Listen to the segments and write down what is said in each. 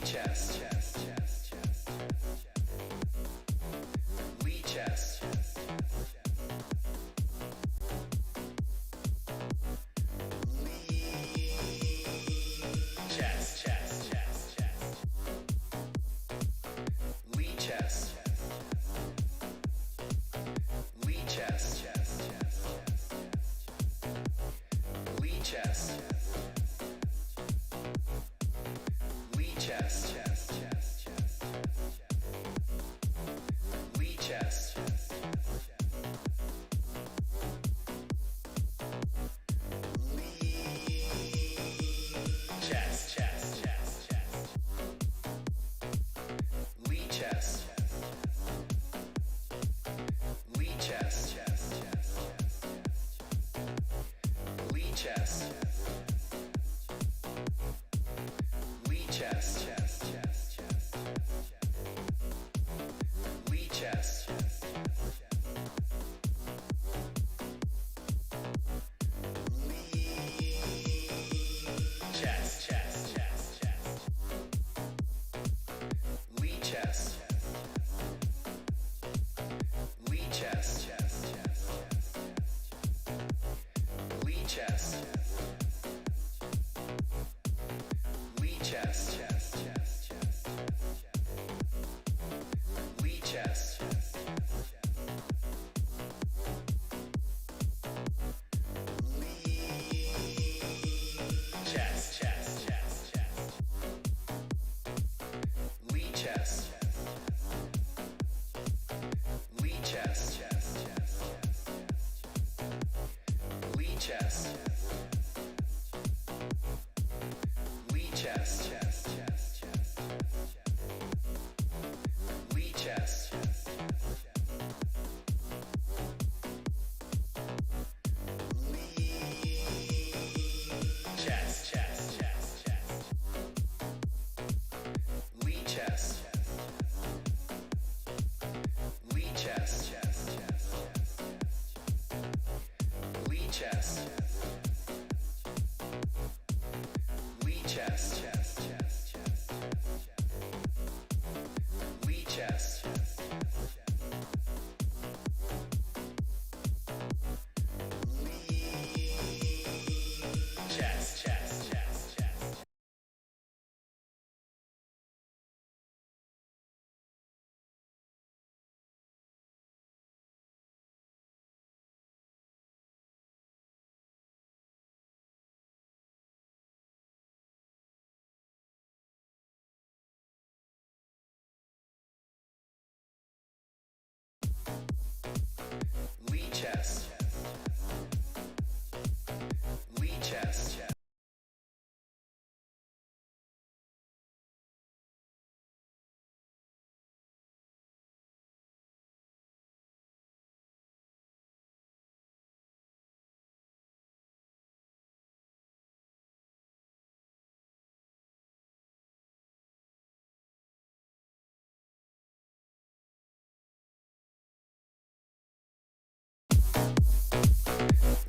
Leachate.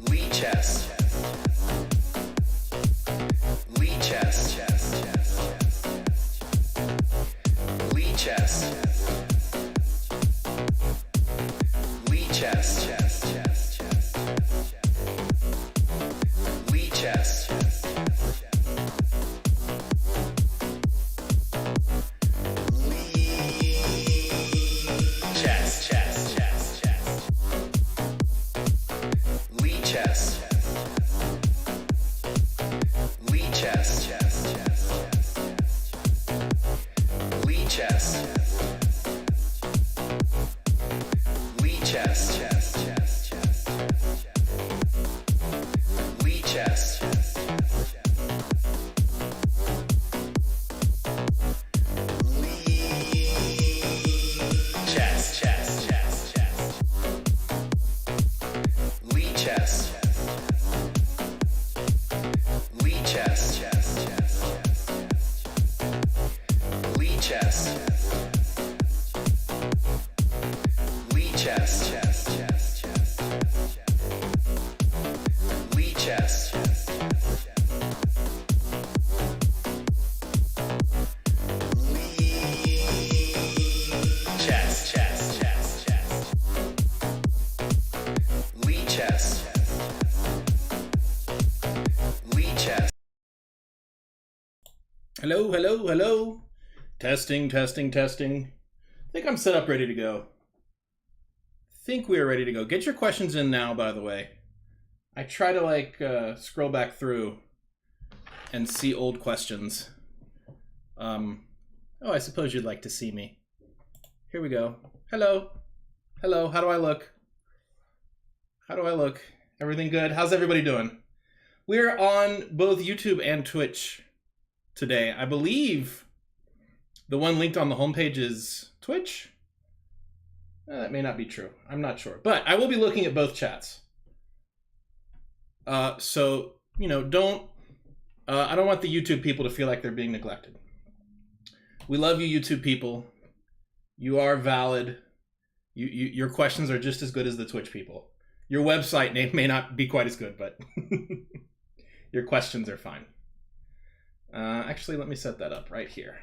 Leachate. Hello, hello, hello. Testing, testing, testing. I think I'm set up, ready to go. Think we are ready to go. Get your questions in now, by the way. I try to scroll back through and see old questions. Oh, I suppose you'd like to see me. Here we go. Hello. Hello, how do I look? How do I look? Everything good? How's everybody doing? We're on both YouTube and Twitch today. I believe the one linked on the homepage is Twitch. That may not be true. I'm not sure. But I will be looking at both chats. So, you know, I don't want the YouTube people to feel like they're being neglected. We love you, YouTube people. You are valid. Your questions are just as good as the Twitch people. Your website name may not be quite as good, but your questions are fine. Actually, let me set that up right here.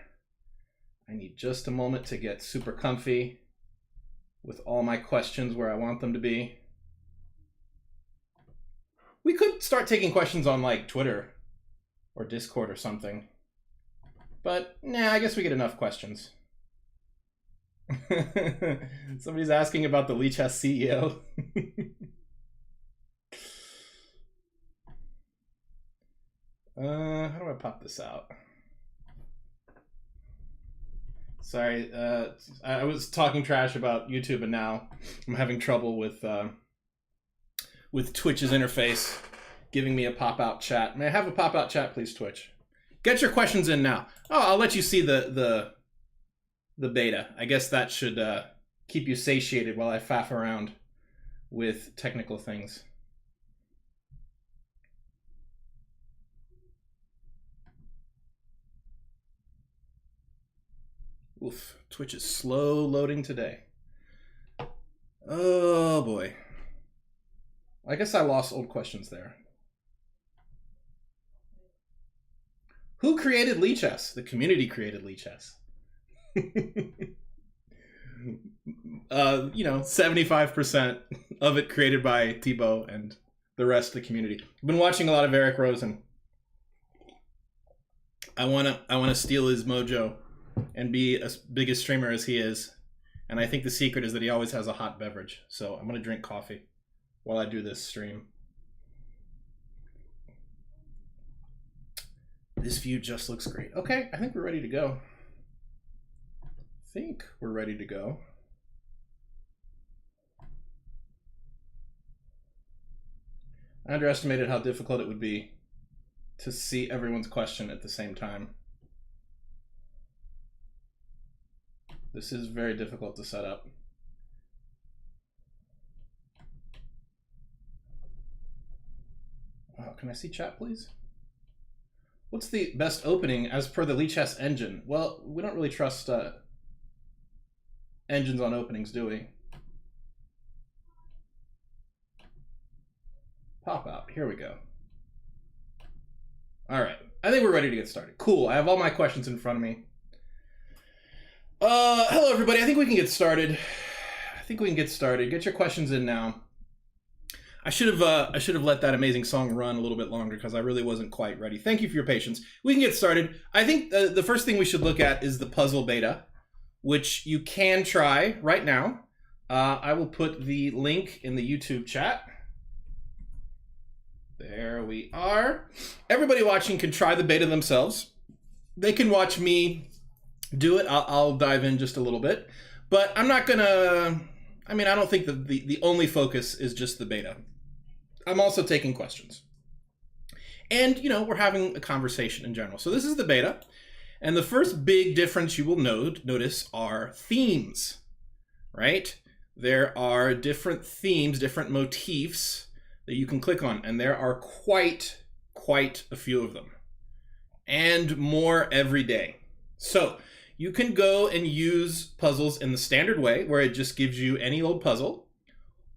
I need just a moment to get super comfy with all my questions where I want them to be. We could start taking questions on like Twitter or Discord or something. But nah, I guess we get enough questions. Somebody's asking about the Lichess CEO. How do I pop this out? Sorry, I was talking trash about YouTube, and now I'm having trouble with Twitch's interface giving me a pop-out chat. May I have a pop-out chat, please, Twitch? Get your questions in now. Oh, I'll let you see the beta. I guess that should keep you satiated while I faff around with technical things. Oof, Twitch is slow loading today. Oh boy. I guess I lost old questions there. Who created Lichess? The community created Lichess. You know, 75% of it created by Thibaut and the rest of the community. I've been watching a lot of Eric Rosen. I wanna steal his mojo and be as big a streamer as he is. And I think the secret is that he always has a hot beverage. So I'm gonna drink coffee while I do this stream. This view just looks great. Okay, I think we're ready to go. I underestimated how difficult it would be to see everyone's question at the same time. This is very difficult to set up. Wow, can I see chat, please? What's the best opening as per the Lichess engine? Well, we don't really trust engines on openings, do we? Pop out. Here we go. All right. I think we're ready to get started. Cool. I have all my questions in front of me. Hello, everybody. I think we can get started. Get your questions in now. I should have let that amazing song run a little bit longer because I really wasn't quite ready. Thank you for your patience. We can get started. I think the first thing we should look at is the puzzle beta, which you can try right now. I will put the link in the YouTube chat. There we are. Everybody watching can try the beta themselves. They can watch me do it. I'll dive in just a little bit, but I'm not gonna. I mean, I don't think the only focus is just the beta. I'm also taking questions, and you know, we're having a conversation in general. So this is the beta, and the first big difference you will notice are themes, right? There are different themes, different motifs that you can click on, and there are quite a few of them, and more every day. So you can go and use puzzles in the standard way, where it just gives you any old puzzle,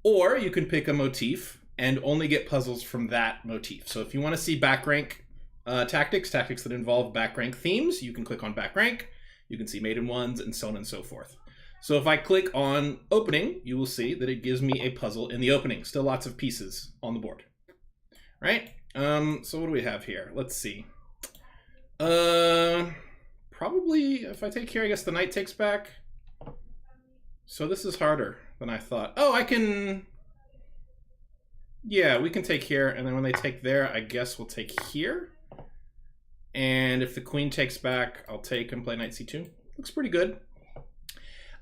or you can pick a motif and only get puzzles from that motif. So if you want to see back rank tactics that involve back rank themes, you can click on back rank. You can see maiden ones and so on and so forth. So if I click on opening, you will see that it gives me a puzzle in the opening. Still lots of pieces on the board, right? So what do we have here? Let's see. Probably if I take here, I guess the knight takes back. So this is harder than I thought. Oh, I can... Yeah, we can take here, and then when they take there, I guess we'll take here. And if the queen takes back, I'll take and play knight c2. Looks pretty good.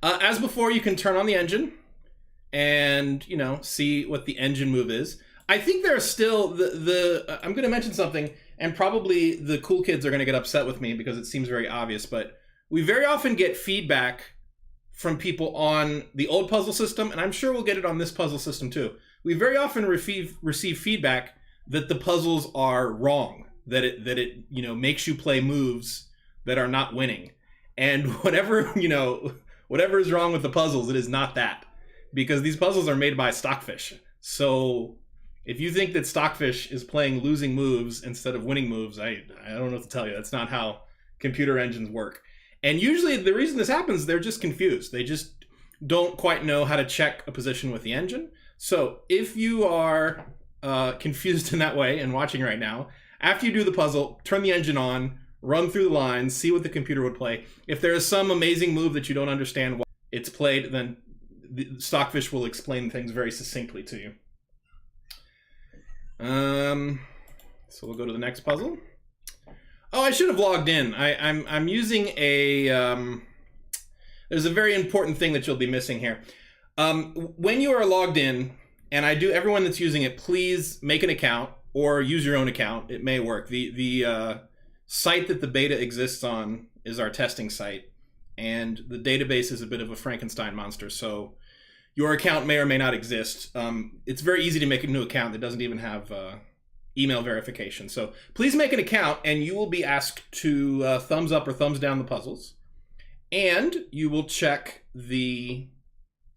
As before, you can turn on the engine and, you know, see what the engine move is. I think there are still I'm going to mention something, and probably the cool kids are going to get upset with me because it seems very obvious, but we very often get feedback from people on the old puzzle system, and I'm sure we'll get it on this puzzle system too. We very often receive feedback that the puzzles are wrong, that it you know, makes you play moves that are not winning. And whatever is wrong with the puzzles, it is not that, because these puzzles are made by Stockfish. So if you think that Stockfish is playing losing moves instead of winning moves, I don't know what to tell you. That's not how computer engines work. And usually the reason this happens, they're just confused. They just don't quite know how to check a position with the engine. So if you are confused in that way and watching right now, after you do the puzzle, turn the engine on, run through the lines, see what the computer would play. If there is some amazing move that you don't understand why it's played, then the Stockfish will explain things very succinctly to you. So we'll go to the next puzzle. Oh, I should have logged in. I'm using a there's a very important thing that you'll be missing here. When you are logged in, and everyone that's using it, please make an account or use your own account. It may work. The site that the beta exists on is our testing site, and the database is a bit of a Frankenstein monster, so your account may or may not exist. It's very easy to make a new account that doesn't even have email verification. So please make an account, and you will be asked to thumbs up or thumbs down the puzzles. And you will check the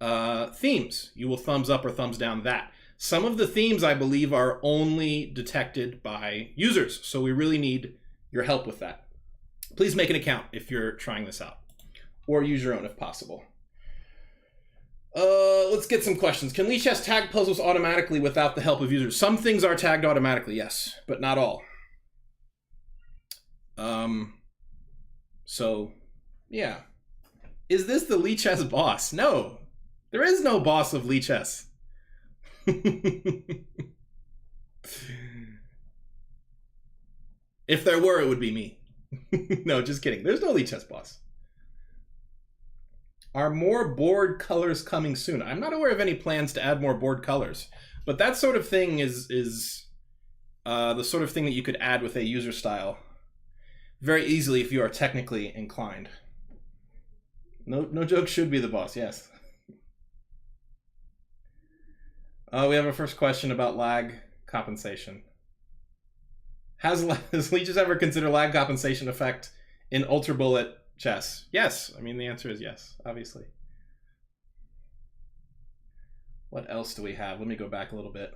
themes. You will thumbs up or thumbs down that. Some of the themes, I believe, are only detected by users, so we really need your help with that. Please make an account if you're trying this out, or use your own if possible. Let's get some questions. Can Lichess tag puzzles automatically without the help of users? Some things are tagged automatically, yes, but not all. So, yeah. Is this the Lichess boss? No, there is no boss of Lichess. If there were, it would be me. No, just kidding. There's no Lichess boss. Are more board colors coming soon? I'm not aware of any plans to add more board colors, but that sort of thing is the sort of thing that you could add with a user style very easily if you are technically inclined. Nojoke should be the boss, yes. We have our first question about lag compensation. Has Leeches ever considered lag compensation effect in Ultra Bullet chess? Yes. I mean, the answer is yes, obviously. What else do we have? Let me go back a little bit.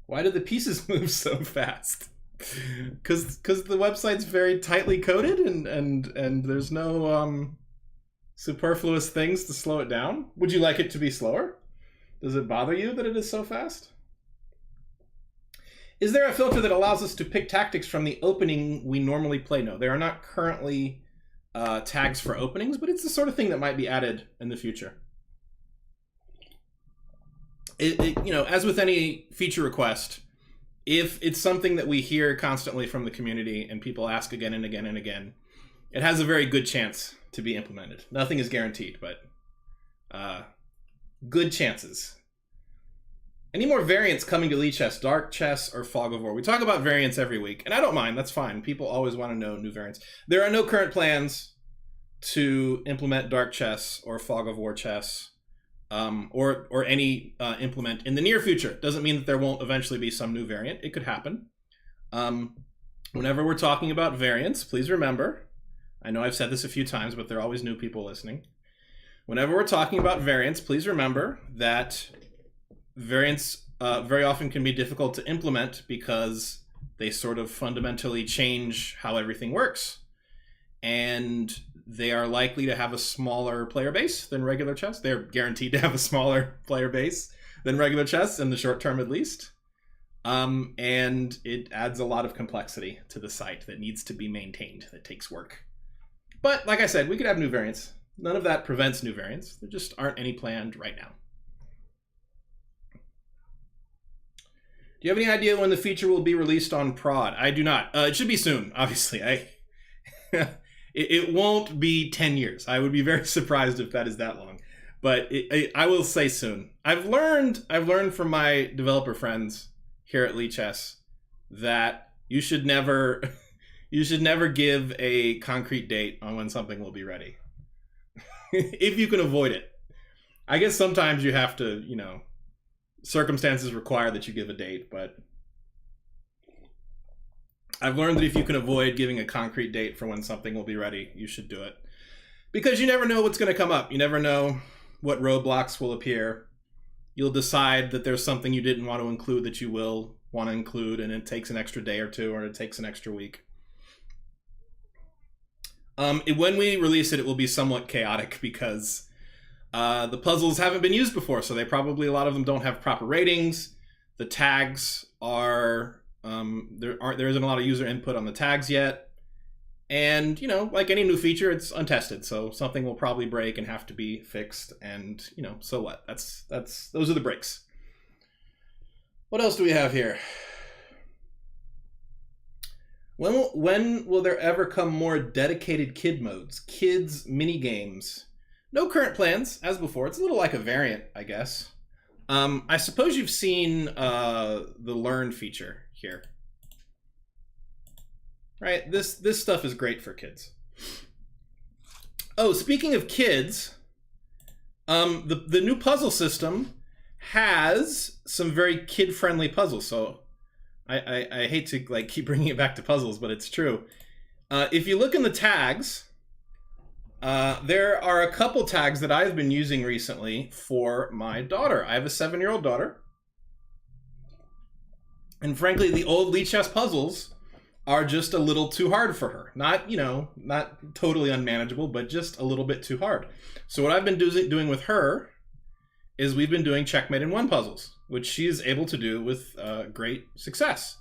Why do the pieces move so fast? Because the website's very tightly coded and there's no superfluous things to slow it down. Would you like it to be slower? Does it bother you that it is so fast? Is there a filter that allows us to pick tactics from the opening we normally play? No, there are not currently tags for openings, but it's the sort of thing that might be added in the future. You know, as with any feature request, if it's something that we hear constantly from the community and people ask again and again and again, it has a very good chance to be implemented. Nothing is guaranteed, but good chances. Any more variants coming to Lichess, Dark Chess or Fog of War? We talk about variants every week, and I don't mind. That's fine. People always want to know new variants. There are no current plans to implement Dark Chess or Fog of War chess, or any implement in the near future. Doesn't mean that there won't eventually be some new variant. It could happen. Whenever we're talking about variants, please remember, I know I've said this a few times, but there are always new people listening. Whenever we're talking about variants, please remember that variants very often can be difficult to implement because they sort of fundamentally change how everything works. And they are likely to have a smaller player base than regular chess. They're guaranteed to have a smaller player base than regular chess in the short term, at least. And it adds a lot of complexity to the site that needs to be maintained, that takes work. But like I said, we could have new variants. None of that prevents new variants. There just aren't any planned right now. Do you have any idea when the feature will be released on prod? I do not. It should be soon, obviously. It won't be 10 years. I would be very surprised if that is that long. But I will say soon. I've learned from my developer friends here at Lichess that you should never give a concrete date on when something will be ready. If you can avoid it. I guess sometimes you have to, circumstances require that you give a date, but I've learned that if you can avoid giving a concrete date for when something will be ready, you should do it. Because you never know what's going to come up. You never know what roadblocks will appear. You'll decide that there's something you didn't want to include that you will want to include, and it takes an extra day or two, or it takes an extra week. When we release it, it will be somewhat chaotic because the puzzles haven't been used before, so a lot of them don't have proper ratings. The tags are there isn't a lot of user input on the tags yet, and like any new feature, it's untested, so something will probably break and have to be fixed. And so what? Those are the breaks. What else do we have here? When will there ever come more dedicated kid modes, kids mini games? No current plans, as before. It's a little like a variant, I guess. I suppose you've seen the learn feature here. Right? This stuff is great for kids. Oh, speaking of kids, the new puzzle system has some very kid-friendly puzzles. So I hate to keep bringing it back to puzzles, but it's true. If you look in the tags, there are a couple tags that I've been using recently for my daughter. I have a 7-year-old daughter. And frankly, the old Lichess puzzles are just a little too hard for her. Not totally unmanageable, but just a little bit too hard. So what I've been doing with her is we've been doing checkmate in 1 puzzles, which she is able to do with great success.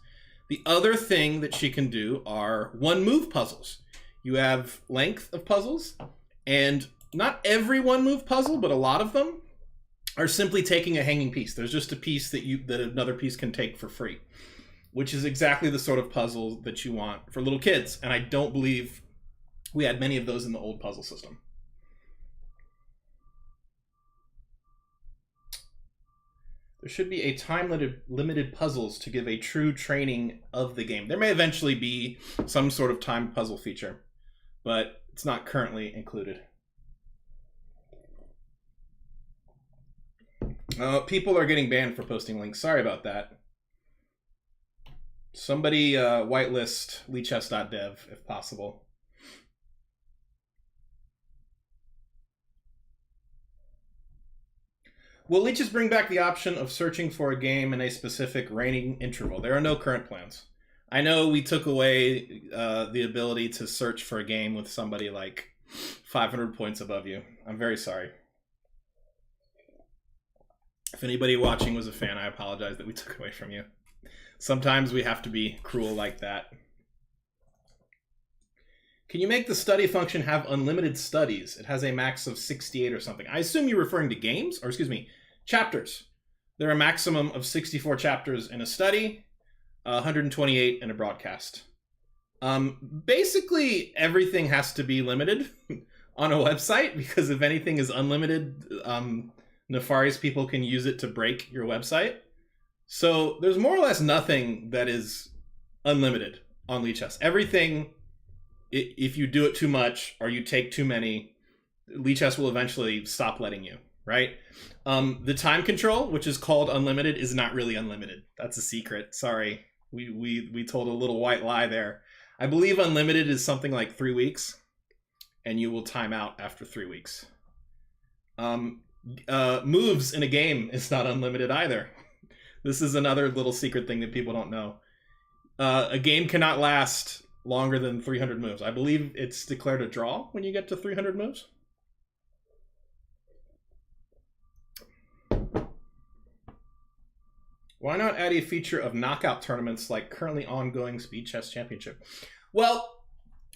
The other thing that she can do are 1-move puzzles. You have length of puzzles, and not every 1-move puzzle, but a lot of them are simply taking a hanging piece. There's just a piece that another piece can take for free, which is exactly the sort of puzzle that you want for little kids. And I don't believe we had many of those in the old puzzle system. There should be a time-limited puzzles to give a true training of the game. There may eventually be some sort of timed puzzle feature, but it's not currently included. People are getting banned for posting links. Sorry about that. Somebody whitelist leechess.dev if possible. Will Leeches bring back the option of searching for a game in a specific rating interval? There are no current plans. I know we took away the ability to search for a game with somebody like 500 points above you. I'm very sorry. If anybody watching was a fan, I apologize that we took away from you. Sometimes we have to be cruel like that. Can you make the study function have unlimited studies? It has a max of 68 or something. I assume you're referring to games, or excuse me, chapters. There are a maximum of 64 chapters in a study, 128 in a broadcast. Basically, everything has to be limited on a website, because if anything is unlimited, nefarious people can use it to break your website. So there's more or less nothing that is unlimited on Lichess. Everything, if you do it too much or you take too many, Lichess will eventually stop letting you, right? The time control, which is called unlimited, is not really unlimited. That's a secret. Sorry. We told a little white lie there. I believe unlimited is something like 3 weeks, and you will time out after 3 weeks. Moves in a game is not unlimited either. This is another little secret thing that people don't know. A game cannot last longer than 300 moves. I believe it's declared a draw when you get to 300 moves. Why not add a feature of knockout tournaments like currently ongoing Speed Chess Championship? Well,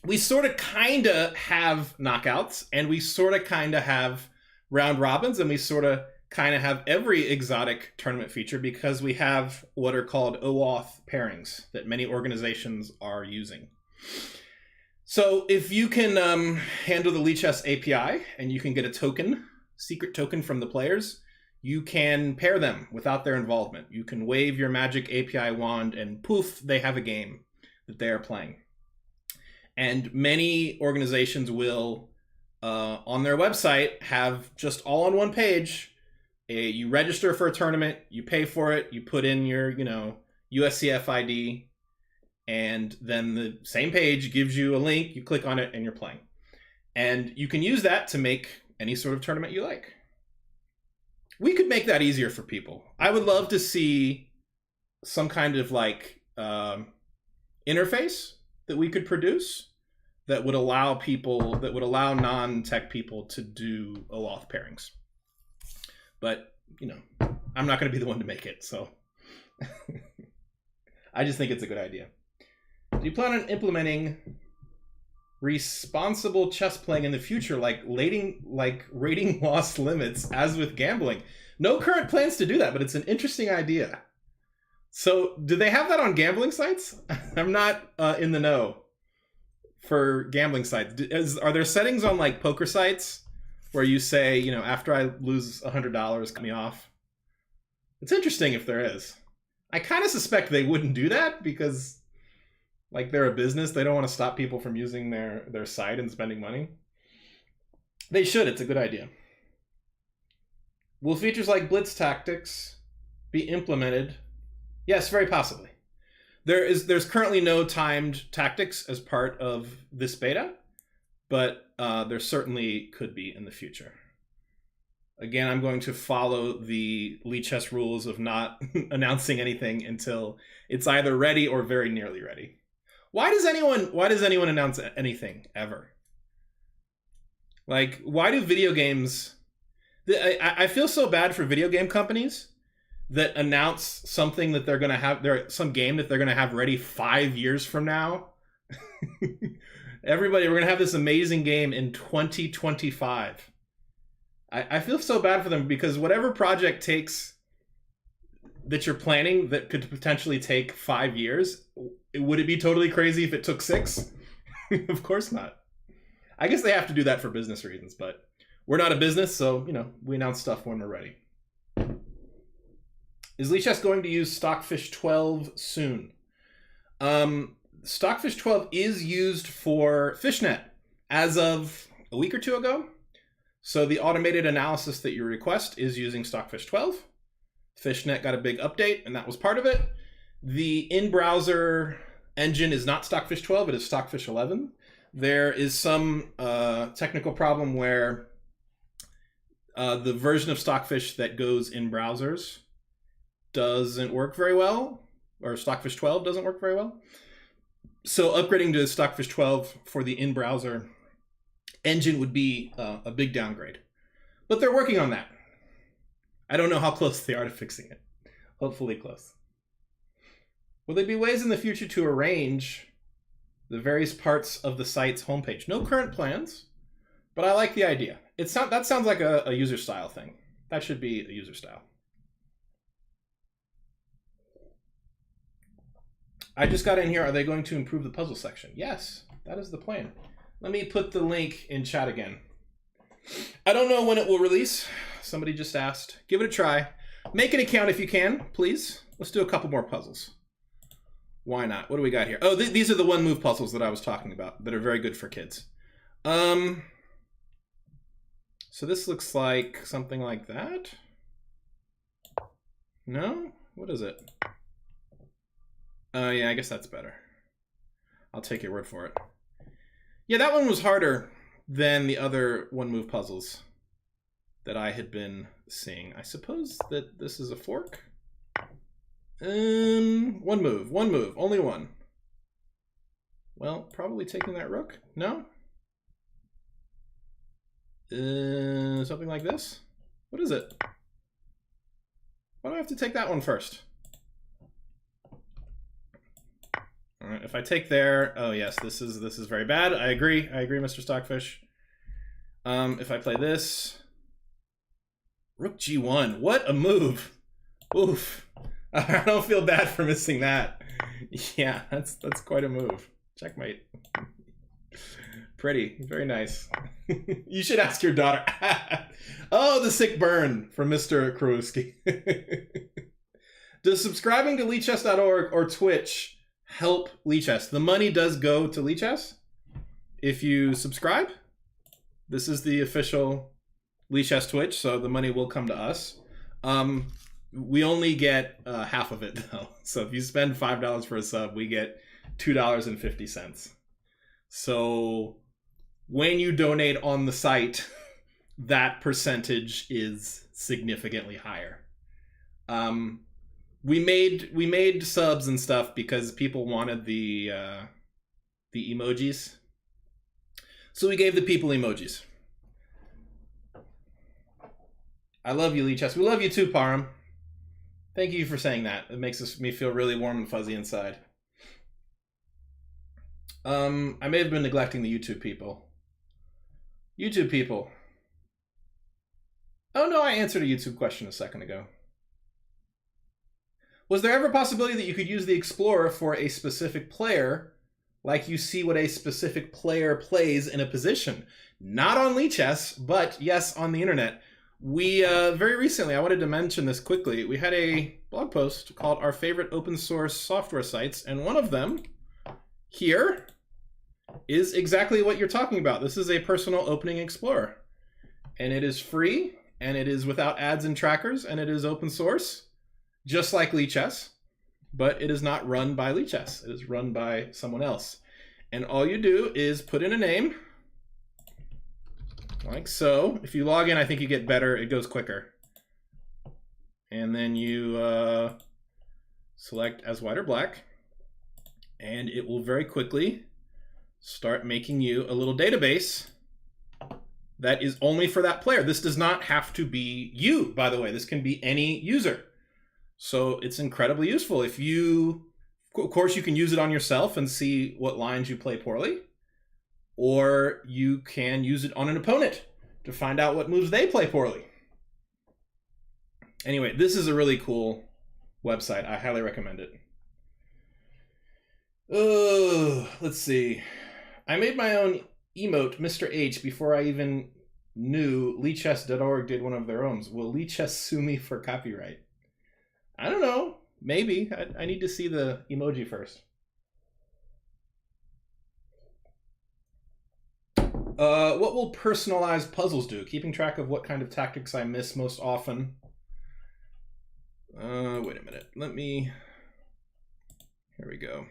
we sort of kind of have knockouts, and we sort of kind of have round robins, and we sort of kind of have every exotic tournament feature because we have what are called OAuth pairings that many organizations are using. So if you can handle the Lichess API and you can get a token, secret token from the players, you can pair them without their involvement. You can wave your magic API wand and poof, they have a game that they are playing. And many organizations will, on their website, have just all on one page. You register for a tournament, you pay for it, you put in your, USCF ID, and then the same page gives you a link, you click on it, and you're playing. And you can use that to make any sort of tournament you like. We could make that easier for people. I would love to see some kind of interface that we could produce that would allow people, that would allow non-tech people to do OAuth pairings. But, I'm not going to be the one to make it, so I just think it's a good idea. Do you plan on implementing responsible chess playing in the future, like rating loss limits as with gambling? No current plans to do that, but it's an interesting idea. So do they have that on gambling sites? I'm not in the know for gambling sites. Are there settings on poker sites where you say, after I lose $100, cut me off? It's interesting if there is. I kind of suspect they wouldn't do that because they're a business. They don't want to stop people from using their site and spending money. They should. It's a good idea. Will features like Blitz tactics be implemented? Yes, very possibly. There's currently no timed tactics as part of this beta, but there certainly could be in the future. Again, I'm going to follow the Lichess rules of not announcing anything until it's either ready or very nearly ready. Why does anyone announce anything ever? Why do video games... I feel so bad for video game companies that announce something that they're going to have, some game that they're going to have ready 5 years from now. Everybody, we're going to have this amazing game in 2025. I feel so bad for them because whatever project takes that you're planning that could potentially take 5 years, would it be totally crazy if it took 6? Of course not. I guess they have to do that for business reasons, but we're not a business, so, we announce stuff when we're ready. Is Lichess going to use Stockfish 12 soon? Stockfish 12 is used for Fishnet as of a week or two ago. So the automated analysis that you request is using Stockfish 12. Fishnet got a big update, and that was part of it. The in-browser engine is not Stockfish 12, it is Stockfish 11. There is some technical problem where the version of Stockfish that goes in browsers doesn't work very well, or Stockfish 12 doesn't work very well. So upgrading to Stockfish 12 for the in-browser engine would be a big downgrade. But they're working on that. I don't know how close they are to fixing it. Hopefully close. Will there be ways in the future to arrange the various parts of the site's homepage? No current plans, but I like the idea. That sounds like a user style thing. That should be a user style. I just got in here. Are they going to improve the puzzle section? Yes, that is the plan. Let me put the link in chat again. I don't know when it will release. Somebody just asked. Give it a try. Make an account if you can, please. Let's do a couple more puzzles. Why not? What do we got here? Oh, these are the one move puzzles that I was talking about that are very good for kids. So this looks like something like that. No? What is it? Yeah, I guess that's better. I'll take your word for it. Yeah, that one was harder than the other one-move puzzles that I had been seeing. I suppose that this is a fork? One move, only one. Well, probably taking that rook? No? Something like this? What is it? Why do I have to take that one first? If I take there, oh yes, this is very bad. I agree, Mr. Stockfish. If I play this, Rook G1, what a move! Oof, I don't feel bad for missing that. Yeah, that's quite a move. Checkmate. Pretty, very nice. You should ask your daughter. Oh, the sick burn from Mr. Krowski. Does subscribing to Lichess.org or Twitch help Lichess? The money does go to Lichess if you subscribe. This is the official Lichess Twitch, so the money will come to us. We only get half of it, though. So if you spend $5 for a sub, we get $2.50. So when you donate on the site, that percentage is significantly higher. We made subs and stuff because people wanted the emojis. So we gave the people emojis. I love you, Leachate. We love you too, Param. Thank you for saying that. It makes me feel really warm and fuzzy inside. I may have been neglecting the YouTube people. YouTube people. Oh no, I answered a YouTube question a second ago. Was there ever a possibility that you could use the Explorer for a specific player, like you see what a specific player plays in a position? Not on Lichess, but yes, on the internet. We, very recently, I wanted to mention this quickly, we had a blog post called Our Favorite Open Source Software Sites, and one of them, here, is exactly what you're talking about. This is a personal opening explorer. And it is free, and it is without ads and trackers, and it is open source, just like Lichess, but it is not run by Lichess. It is run by someone else. And all you do is put in a name, like so. If you log in, I think you get better. It goes quicker. And then you select as white or black, and it will very quickly start making you a little database that is only for that player. This does not have to be you, by the way. This can be any user. So it's incredibly useful. If you, of course, you can use it on yourself and see what lines you play poorly, or you can use it on an opponent to find out what moves they play poorly. Anyway, this is a really cool website. I highly recommend it. Oh, let's see. I made my own emote, Mr. H, before I even knew Lichess.org did one of their own. Will Lichess sue me for copyright? I don't know. Maybe. I need to see the emoji first. What will personalized puzzles do? Keeping track of what kind of tactics I miss most often. Wait a minute. Here we go.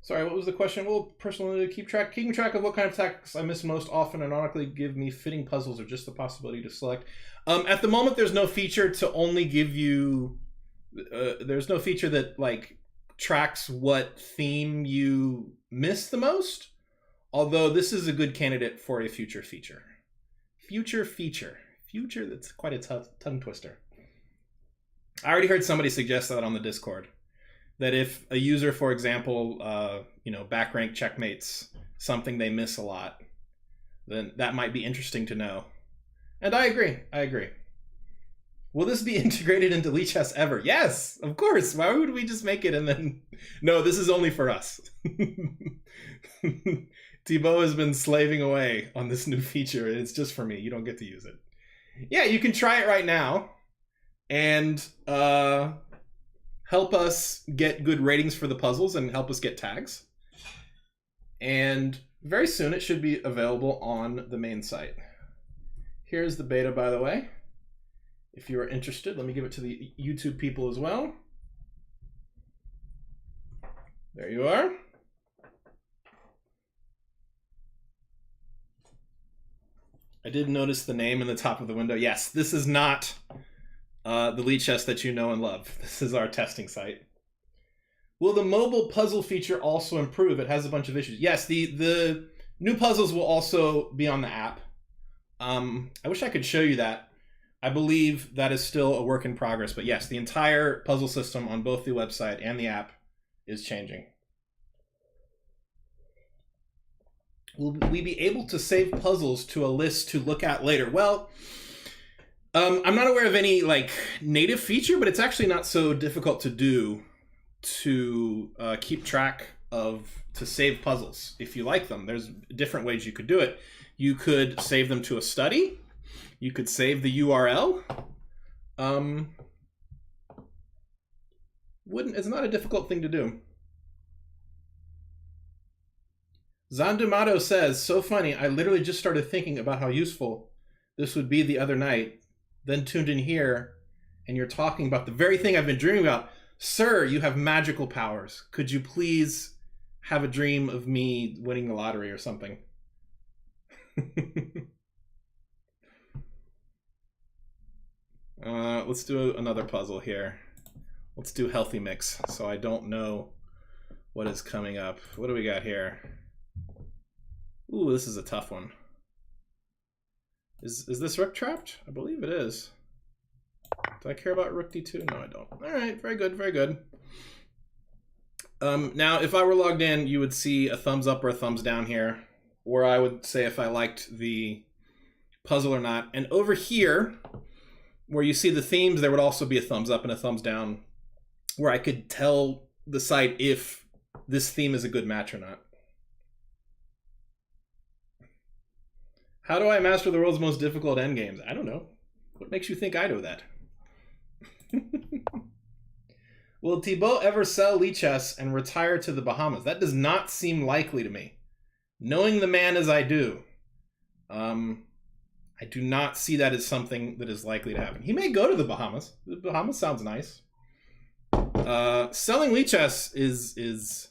Sorry, what was the question? Will personally keeping track of what kind of tactics I miss most often and automatically give me fitting puzzles or just the possibility to select? At the moment, there's no feature to only give you. There's no feature that like tracks what theme you miss the most. Although this is a good candidate for a future feature. Future, that's quite a tough tongue twister. I already heard somebody suggest that on the Discord. That if a user, for example, back rank checkmates something they miss a lot, then that might be interesting to know. And I agree. Will this be integrated into Lichess ever? Yes, of course. Why would we just make it and then... No, this is only for us. Thibaut has been slaving away on this new feature, and it's just for me. You don't get to use it. Yeah, you can try it right now and help us get good ratings for the puzzles and help us get tags. And very soon it should be available on the main site. Here's the beta, by the way. If you are interested, let me give it to the YouTube people as well. There you are. I did notice the name in the top of the window. Yes, this is not the Lichess that you know and love. This is our testing site. Will the mobile puzzle feature also improve? It has a bunch of issues. Yes, the new puzzles will also be on the app. I wish I could show you that. I believe that is still a work in progress. But yes, the entire puzzle system on both the website and the app is changing. Will we be able to save puzzles to a list to look at later? Well, I'm not aware of any like native feature, but it's actually not so difficult to do to keep track of, to save puzzles if you like them. There's different ways you could do it. You could save them to a study. You could save the URL. It's not a difficult thing to do. Zandumato says, so funny, I literally just started thinking about how useful this would be the other night, then tuned in here, and you're talking about the very thing I've been dreaming about. Sir, you have magical powers. Could you please have a dream of me winning the lottery or something? Let's do another puzzle here. Let's do healthy mix, so I don't know what is coming up. What do we got here? Ooh, this is a tough one. Is this rook trapped? I believe it is. Do I care about rook d2? No, I don't. All right, very good, very good. Now, if I were logged in, you would see a thumbs up or a thumbs down here, or I would say if I liked the puzzle or not. And over here, where you see the themes, there would also be a thumbs up and a thumbs down, where I could tell the site if this theme is a good match or not. How do I master the world's most difficult endgames? I don't know. What makes you think I know that? Will Thibaut ever sell Lichess and retire to the Bahamas? That does not seem likely to me. Knowing the man as I do, I do not see that as something that is likely to happen. He may go to the Bahamas. The Bahamas sounds nice. Selling Lichess is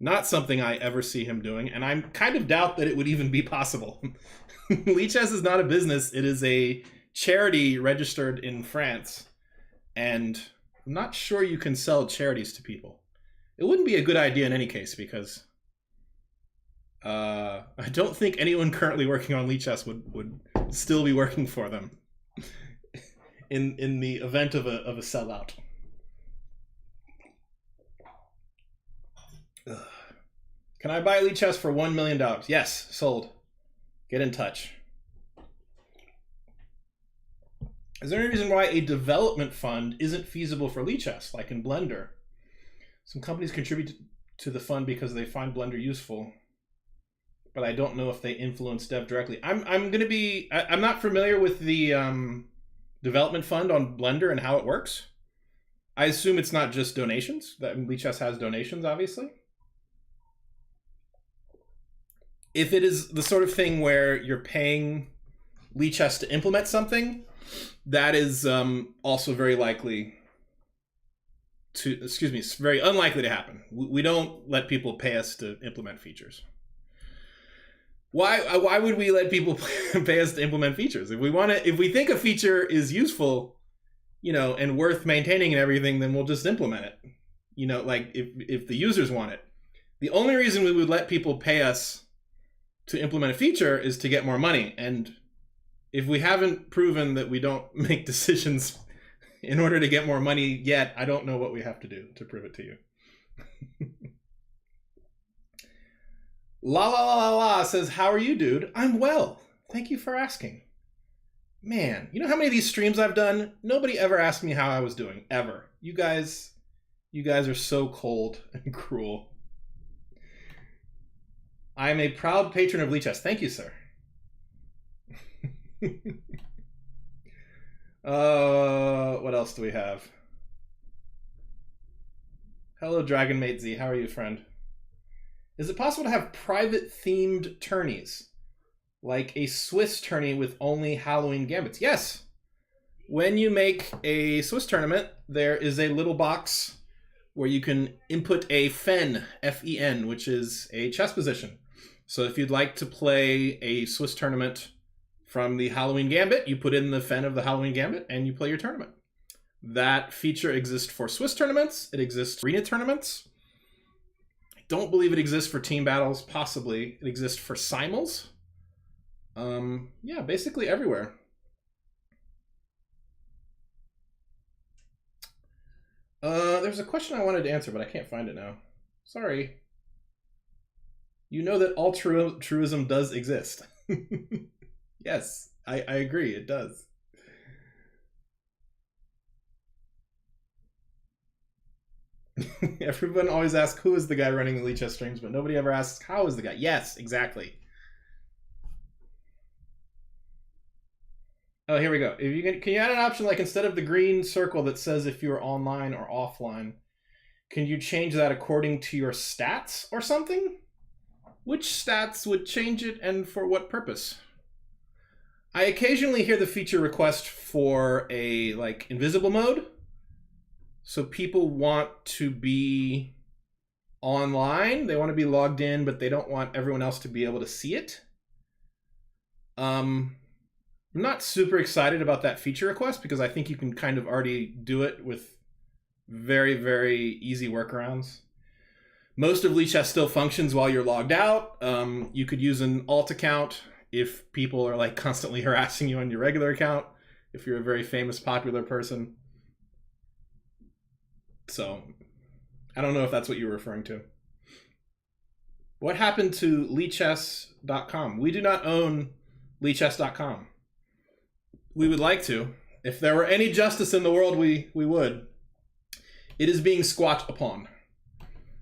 not something I ever see him doing, and I kind of doubt that it would even be possible. Lichess is not a business. It is a charity registered in France, and I'm not sure you can sell charities to people. It wouldn't be a good idea in any case, because I don't think anyone currently working on Lichess would still be working for them in the event of a sellout. Ugh. Can I buy Lichess for $1 million? Yes, sold. Get in touch. Is there any reason why a development fund isn't feasible for Lichess, like in Blender? Some companies contribute to the fund because they find Blender useful, but I don't know if they influence dev directly. I'm not familiar with the development fund on Blender and how it works. I assume it's not just donations. That Lichess has donations, obviously. If it is the sort of thing where you're paying Lichess to implement something, that is also very likely to, very unlikely to happen. We don't let people pay us to implement features. Why would we let people pay us to implement features? If we think a feature is useful, and worth maintaining and everything, then we'll just implement it. Like if the users want it. The only reason we would let people pay us to implement a feature is to get more money. And if we haven't proven that we don't make decisions in order to get more money yet, I don't know what we have to do to prove it to you. La la la la la says, how are you, dude? I'm well. Thank you for asking. Man, you know how many of these streams I've done? Nobody ever asked me how I was doing, ever. You guys are so cold and cruel. I am a proud patron of Leachate. Thank you, sir. What else do we have? Hello, Dragon Mate Z. How are you, friend? Is it possible to have private themed tourneys? Like a Swiss tourney with only Halloween gambits? Yes. When you make a Swiss tournament, there is a little box where you can input a fen, F-E-N, which is a chess position. So if you'd like to play a Swiss tournament from the Halloween Gambit, you put in the fen of the Halloween Gambit and you play your tournament. That feature exists for Swiss tournaments. It exists for arena tournaments. I don't believe it exists for team battles. Possibly. It exists for simul's. Yeah, basically everywhere. There's a question I wanted to answer, but I can't find it now. Sorry. You know that altruism does exist. Yes, I agree, it does. Everyone always asks who is the guy running the Lichess streams, but nobody ever asks how is the guy. Yes, exactly. Oh, here we go. If you can you add an option like instead of the green circle that says if you're online or offline, can you change that according to your stats or something? Which stats would change it and for what purpose? I occasionally hear the feature request for a like invisible mode. So people want to be online, they want to be logged in, but they don't want everyone else to be able to see it. I'm not super excited about that feature request because I think you can kind of already do it with very, very easy workarounds. Most of Lichess still functions while you're logged out. You could use an alt account if people are like constantly harassing you on your regular account, if you're a very famous, popular person. So I don't know if that's what you were referring to. What happened to Lichess.com? We do not own Lichess.com. We would like to. If there were any justice in the world, we would. It is being squat upon.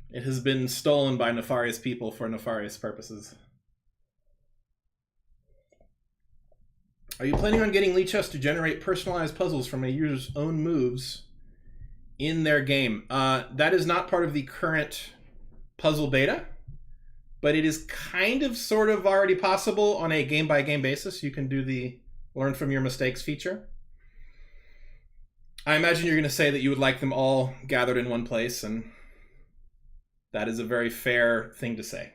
It has been stolen by nefarious people for nefarious purposes. Are you planning on getting Lichess to generate personalized puzzles from a user's own moves in their game? That is not part of the current puzzle beta, but it is kind of sort of already possible on a game-by-game basis. You can do the learn from your mistakes feature. I imagine you're going to say that you would like them all gathered in one place, and that is a very fair thing to say.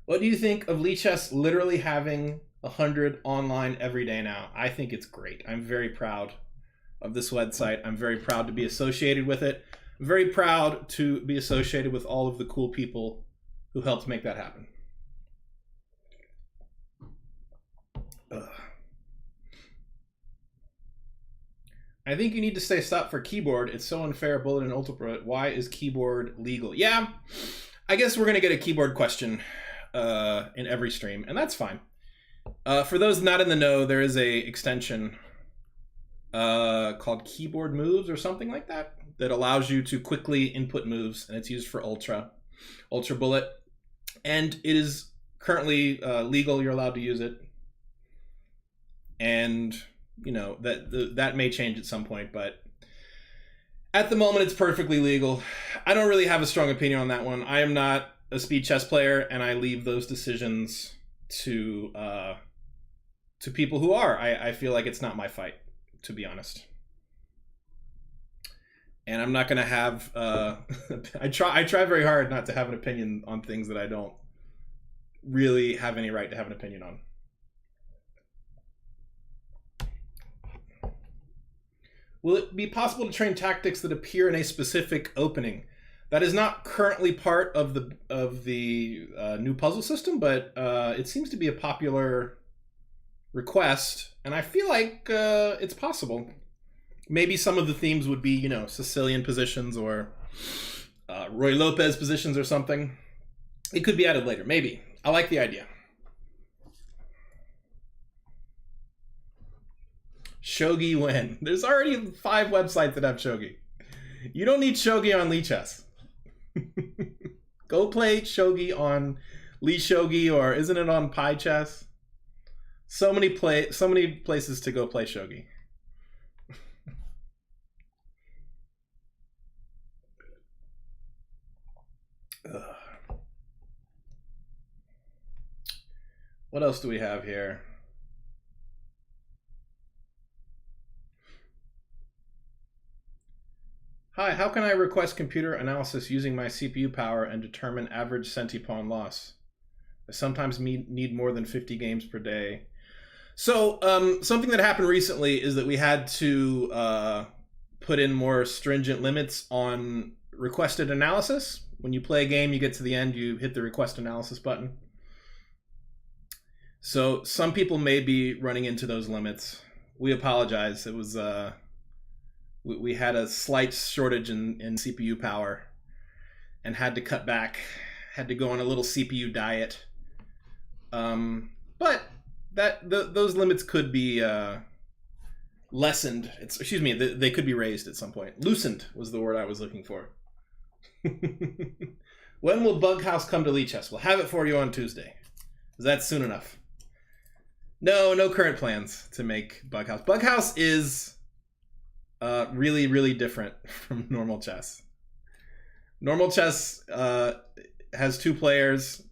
What do you think of Lichess literally having 100 online every day now? I think it's great. I'm very proud of this website. I'm very proud to be associated with it. I'm very proud to be associated with all of the cool people who helped make that happen. Ugh. I think you need to say stop for keyboard. It's so unfair, bullet and ultra. Why is keyboard legal? Yeah, I guess we're gonna get a keyboard question in every stream, and that's fine. For those not in the know, there is a extension called Keyboard Moves or something like that that allows you to quickly input moves, and it's used for ultra bullet, and it is currently legal. You're allowed to use it, and you know that may change at some point, but at the moment it's perfectly legal. I don't really have a strong opinion on that one. I am not a speed chess player, and I leave those decisions to people who are. I feel like it's not my fight, to be honest. And I'm not going to have I try very hard not to have an opinion on things that I don't really have any right to have an opinion on. Will it be possible to train tactics that appear in a specific opening? That is not currently part of the new puzzle system, but it seems to be a popular request, and I feel like it's possible. Maybe some of the themes would be, you know, Sicilian positions or Roy Lopez positions or something. It could be added later, maybe. I like the idea. Shogi when? There's already 5 websites that have Shogi. You don't need Shogi on Lichess. Go play Shogi on Lee Shogi, or isn't it on Pi Chess? So many places to go play Shogi. What else do we have here? Hi, how can I request computer analysis using my CPU power and determine average centipawn loss? I sometimes need more than 50 games per day. So something that happened recently is that we had to put in more stringent limits on requested analysis. When you play a game, you get to the end, you hit the request analysis button. So some people may be running into those limits. We apologize. It was we had a slight shortage in CPU power. and had to cut back, had to go on a little CPU diet. But those limits could be lessened. Excuse me, they could be raised at some point. Loosened was the word I was looking for. When will Bughouse come to Lichess? We'll have it for you on Tuesday. Is that soon enough? No current plans to make Bughouse. Bughouse is really, really different from normal chess. Normal chess has 2 players.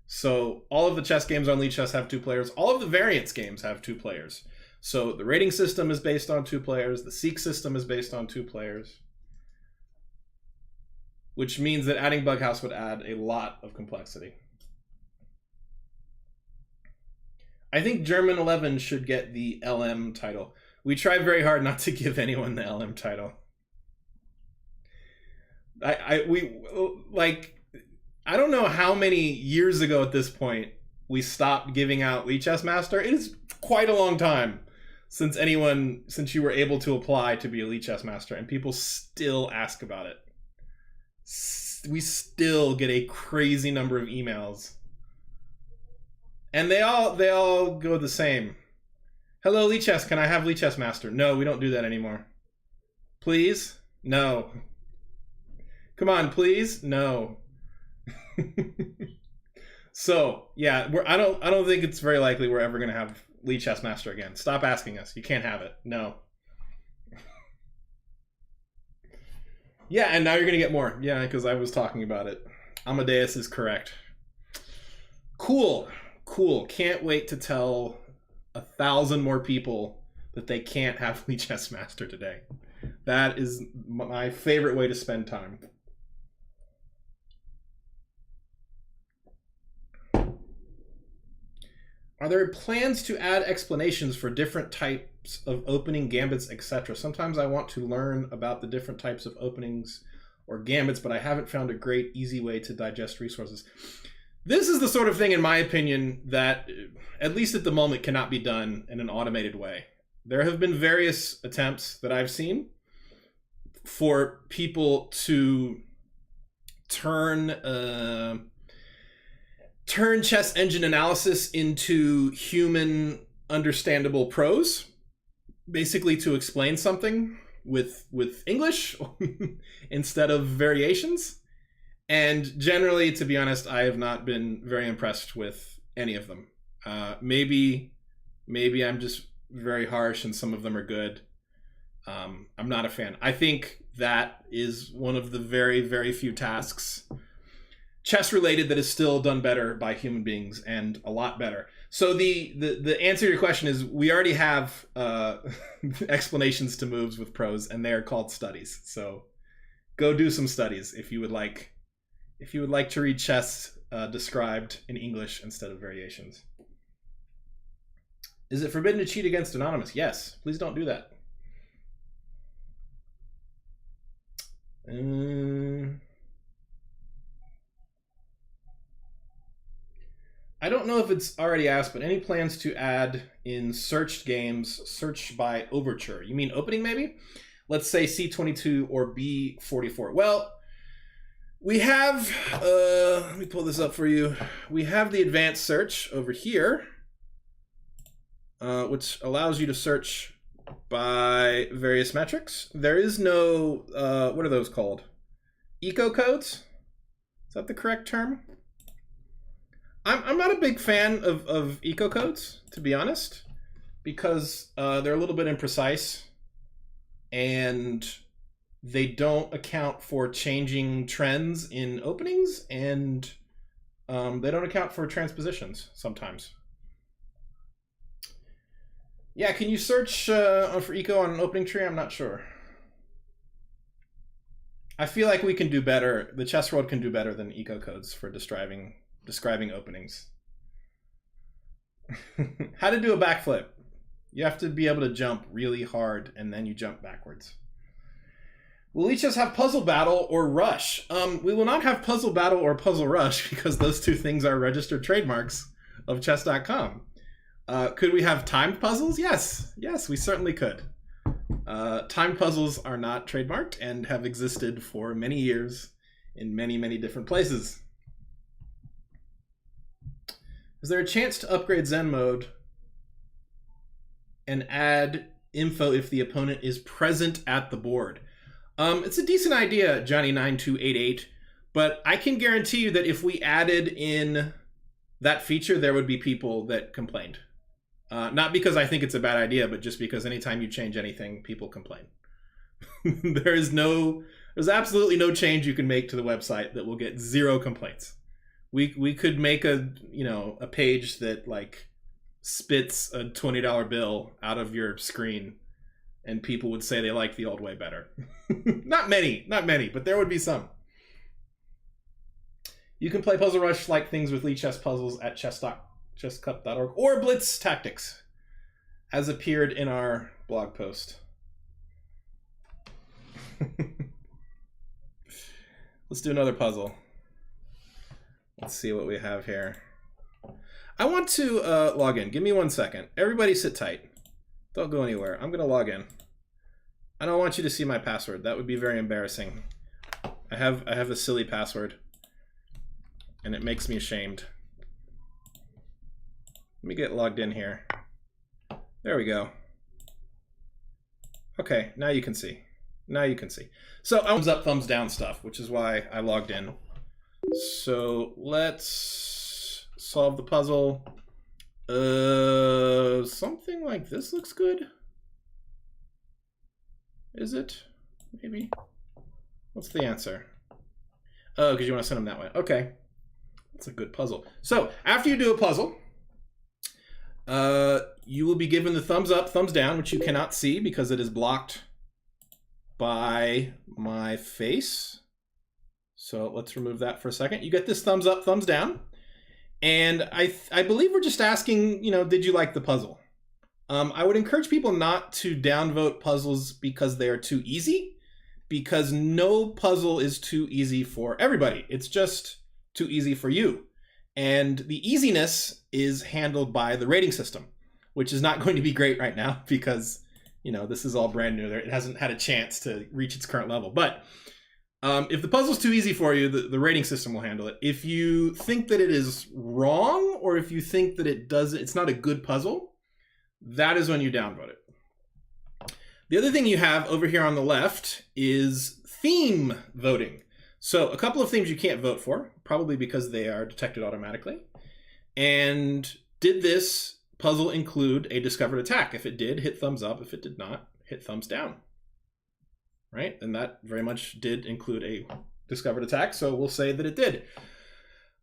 So all of the chess games on Lichess have 2 players. All of the variance games have 2 players. So the rating system is based on 2 players. The seek system is based on 2 players. Which means that adding Bughouse would add a lot of complexity. I think German 11 should get the LM title. We try very hard not to give anyone the LM title. I don't know how many years ago at this point we stopped giving out Lichess Master. It is quite a long time since you were able to apply to be a Lichess Master, and people still ask about it. We still get a crazy number of emails. And they all go the same. Hello, Lichess, can I have Lichess Master? No, we don't do that anymore. Please? No. Come on, please? No. So, yeah, I don't think it's very likely we're ever going to have Lichess Master again. Stop asking us. You can't have it. No. Yeah, and now you're going to get more. Yeah, because I was talking about it. Amadeus is correct. Cool. Can't wait to tell 1,000 more people that they can't have Lichess Master today. That is my favorite way to spend time. Are there plans to add explanations for different types of opening gambits, etc.? Sometimes I want to learn about the different types of openings or gambits, but I haven't found a great, easy way to digest resources. This is the sort of thing, in my opinion, that, at least at the moment, cannot be done in an automated way. There have been various attempts that I've seen for people to turn chess engine analysis into human understandable prose, basically to explain something with English instead of variations. And generally, to be honest, I have not been very impressed with any of them. Maybe I'm just very harsh and some of them are good. I'm not a fan. I think that is one of the very, very few tasks chess related that is still done better by human beings, and a lot better. So the answer to your question is, we already have explanations to moves with prose, and they are called studies. So go do some studies if you would like to read chess described in English instead of variations. Is it forbidden to cheat against Anonymous? Yes. Please don't do that. I don't know if it's already asked, but any plans to add in searched games, search by overture? You mean opening, maybe? Let's say C22 or B44. Well, we have, let me pull this up for you. We have the advanced search over here, which allows you to search by various metrics. There is no, what are those called? Eco codes? Is that the correct term? I'm not a big fan of eco codes, to be honest, because they're a little bit imprecise and they don't account for changing trends in openings, and they don't account for transpositions sometimes. Yeah, can you search for eco on an opening tree? I'm not sure. I feel like we can do better. The chess world can do better than eco codes for describing openings. How to do a backflip. You have to be able to jump really hard and then you jump backwards. Will Leeches have Puzzle Battle or Rush? We will not have Puzzle Battle or Puzzle Rush because those two things are registered trademarks of chess.com. Could we have timed puzzles? Yes, we certainly could. Timed puzzles are not trademarked and have existed for many years in many, many different places. Is there a chance to upgrade Zen mode and add info if the opponent is present at the board? It's a decent idea, Johnny9288, but I can guarantee you that if we added in that feature, there would be people that complained. Not because I think it's a bad idea, but just because anytime you change anything, people complain. There's absolutely no change you can make to the website that will get 0 complaints. We could make a page that like spits a $20 bill out of your screen and people would say they like the old way better. Not many, but there would be some. You can play Puzzle Rush like things with Lichess puzzles at chesscup.org or Blitz Tactics, as appeared in our blog post. Let's do another puzzle. Let's see what we have here. I want to log in. Give me 1 second. Everybody sit tight. Don't go anywhere. I'm going to log in. I don't want you to see my password. That would be very embarrassing. I have a silly password, and it makes me ashamed. Let me get logged in here. There we go. Okay, now you can see. Now you can see. So thumbs up, thumbs down stuff, which is why I logged in. So let's solve the puzzle. Something like this looks good. Is it? Maybe. What's the answer? Oh, because you want to send them that way. Okay. That's a good puzzle. So after you do a puzzle, you will be given the thumbs up, thumbs down, which you cannot see because it is blocked by my face. So let's remove that for a second. You get this thumbs up, thumbs down. And I believe we're just asking, did you like the puzzle? I would encourage people not to downvote puzzles because they are too easy, because no puzzle is too easy for everybody. It's just too easy for you. And the easiness is handled by the rating system, which is not going to be great right now because, this is all brand new. It hasn't had a chance to reach its current level. But if the puzzle's too easy for you, the rating system will handle it. If you think that it is wrong, or if you think that it's not a good puzzle, that is when you downvote it. The other thing you have over here on the left is theme voting. So a couple of themes you can't vote for, probably because they are detected automatically. And did this puzzle include a discovered attack? If it did, hit thumbs up. If it did not, hit thumbs down. Right? And that very much did include a discovered attack, so we'll say that it did.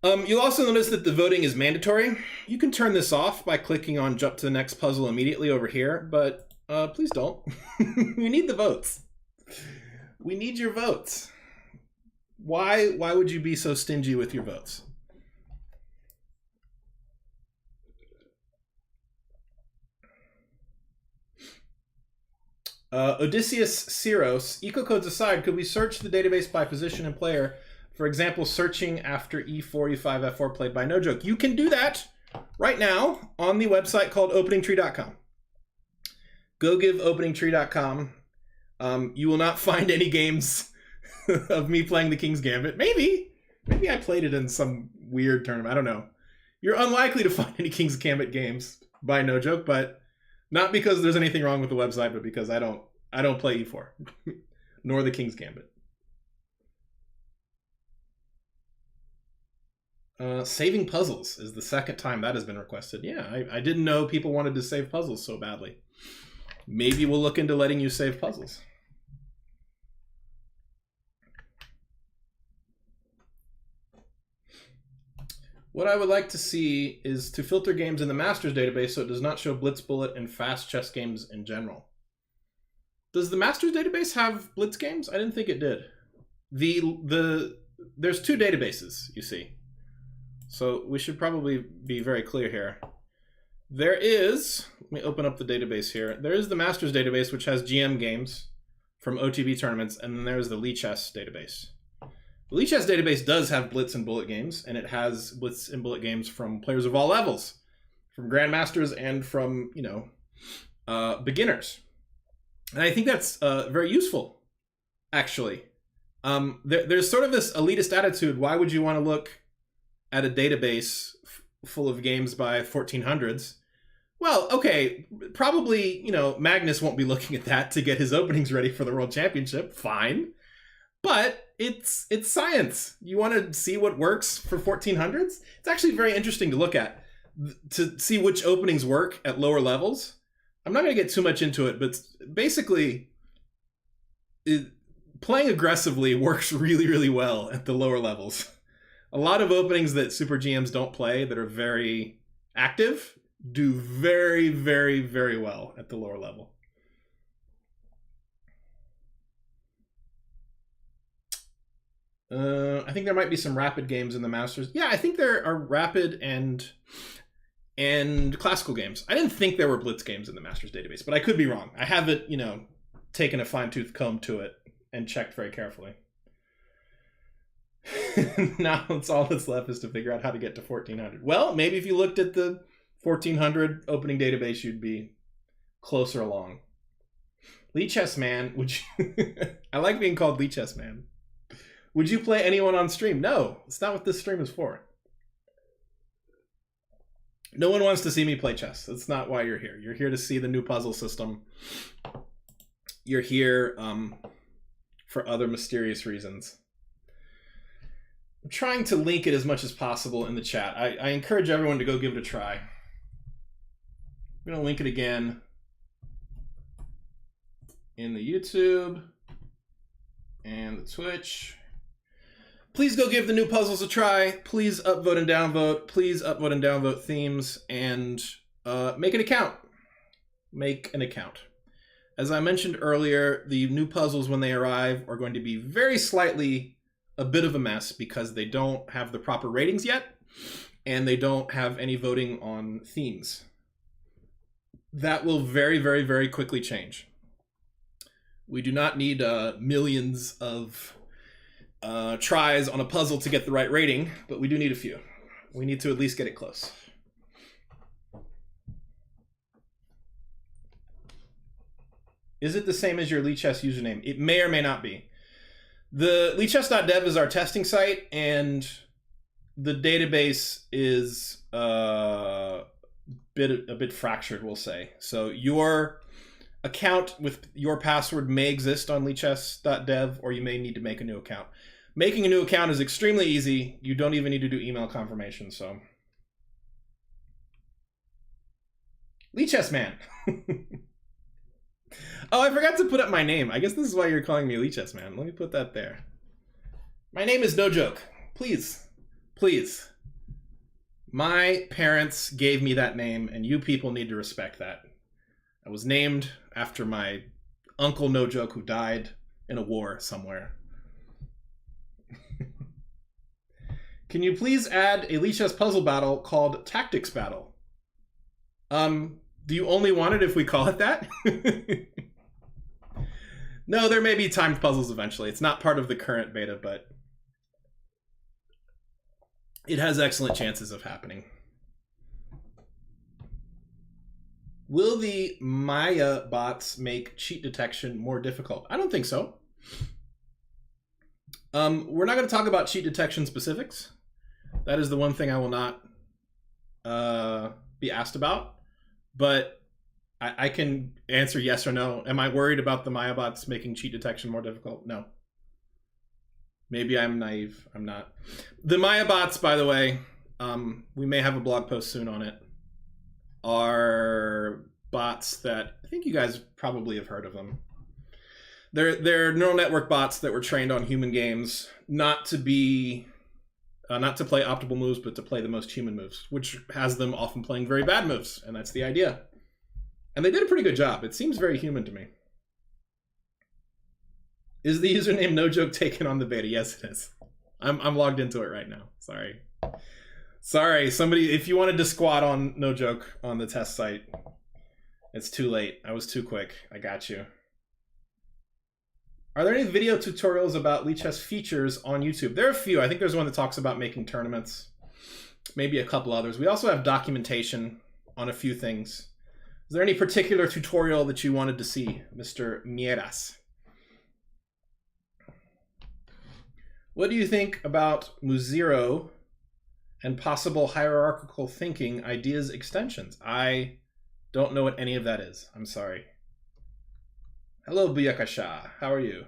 You'll also notice that the voting is mandatory. You can turn this off by clicking on jump to the next puzzle immediately over here, but please don't. We need the votes. We need your votes. Why would you be so stingy with your votes? Odysseus Ceros, ecocodes aside, could we search the database by position and player? For example, searching after E4, E5, F4 played by Nojoke. You can do that right now on the website called openingtree.com. Go give openingtree.com. You will not find any games of me playing the King's Gambit. Maybe I played it in some weird tournament. I don't know. You're unlikely to find any King's Gambit games by Nojoke, but not because there's anything wrong with the website, but because I don't play E4, nor the King's Gambit. Saving puzzles is the second time that has been requested. Yeah, I didn't know people wanted to save puzzles so badly. Maybe we'll look into letting you save puzzles. What I would like to see is to filter games in the Masters database so it does not show Blitz, Bullet, and fast chess games in general. Does the Masters database have Blitz games? I didn't think it did. There's two databases, you see. So we should probably be very clear here. There is, let me open up the database here. There is the Masters database, which has GM games from OTB tournaments, and then there's the Lichess database. The Lichess database does have Blitz and Bullet games, and it has Blitz and Bullet games from players of all levels, from Grandmasters and from, beginners. And I think that's very useful, actually. There's sort of this elitist attitude. Why would you want to look at a database full of games by 1400s? Well, okay, probably, you know, Magnus won't be looking at that to get his openings ready for the World Championship. Fine. But it's science. You want to see what works for 1400s? It's actually very interesting to look at, to see which openings work at lower levels. I'm not going to get too much into it, but basically, playing aggressively works really, really well at the lower levels. A lot of openings that Super GMs don't play that are very active do very, very, very well at the lower level. I think there might be some rapid games in the Masters. Yeah, I think there are rapid and classical games. I didn't think there were Blitz games in the Masters database, but I could be wrong. I haven't, you know, taken a fine-tooth comb to it and checked very carefully. Now it's all that's left is to figure out how to get to 1400. Well, maybe if you looked at the 1400 opening database, you'd be closer along. Lichess Man, would you... I like being called Lichess Man. Would you play anyone on stream? No, it's not what this stream is for. No one wants to see me play chess. That's not why you're here. You're here to see the new puzzle system. You're here for other mysterious reasons. I'm trying to link it as much as possible in the chat. I encourage everyone to go give it a try. I'm going to link it again in the YouTube and the Twitch. Please go give the new puzzles a try. Please upvote and downvote. Please upvote and downvote themes, and make an account. Make an account. As I mentioned earlier, the new puzzles when they arrive are going to be very slightly a bit of a mess because they don't have the proper ratings yet, and they don't have any voting on themes. That will very, very, very quickly change. We do not need millions of tries on a puzzle to get the right rating, but we do need a few. We need to at least get it close. Is it the same as your Lichess username? It may or may not be. The Leachess.dev is our testing site, and the database is a bit fractured, we'll say. So your account with your password may exist on Lichess.dev, or you may need to make a new account. Making a new account is extremely easy. You don't even need to do email confirmation, so. Lichess Man. Oh, I forgot to put up my name. I guess this is why you're calling me Lichess Man. Let me put that there. My name is Nojoke. Please, please. My parents gave me that name, and you people need to respect that. I was named after my uncle Nojoke, who died in a war somewhere. Can you please add a Lichess puzzle battle called Tactics Battle? Do you only want it if we call it that? No, there may be timed puzzles eventually. It's not part of the current beta, but it has excellent chances of happening. Will the Mayabots make cheat detection more difficult? I don't think so. We're not going to talk about cheat detection specifics. That is the one thing I will not be asked about. But I can answer yes or no. Am I worried about the Mayabots making cheat detection more difficult? No. Maybe I'm naive. I'm not. The Mayabots, by the way, we may have a blog post soon on it, are bots that I think you guys probably have heard of them. They're neural network bots that were trained on human games, not to play optimal moves, but to play the most human moves, which has them often playing very bad moves, and that's the idea. And they did a pretty good job. It seems very human to me. Is the username Nojoke taken on the beta? Yes, it is. I'm logged into it right now. Sorry, somebody, if you wanted to squat on Nojoke on the test site, it's too late. I was too quick. I got you. Are there any video tutorials about Lichess features on YouTube? There are a few. I think there's one that talks about making tournaments. Maybe a couple others. We also have documentation on a few things. Is there any particular tutorial that you wanted to see, Mr. Mieras? What do you think about Muzero and possible hierarchical thinking ideas extensions? I don't know what any of that is. I'm sorry. Hello, Buyakasha. How are you?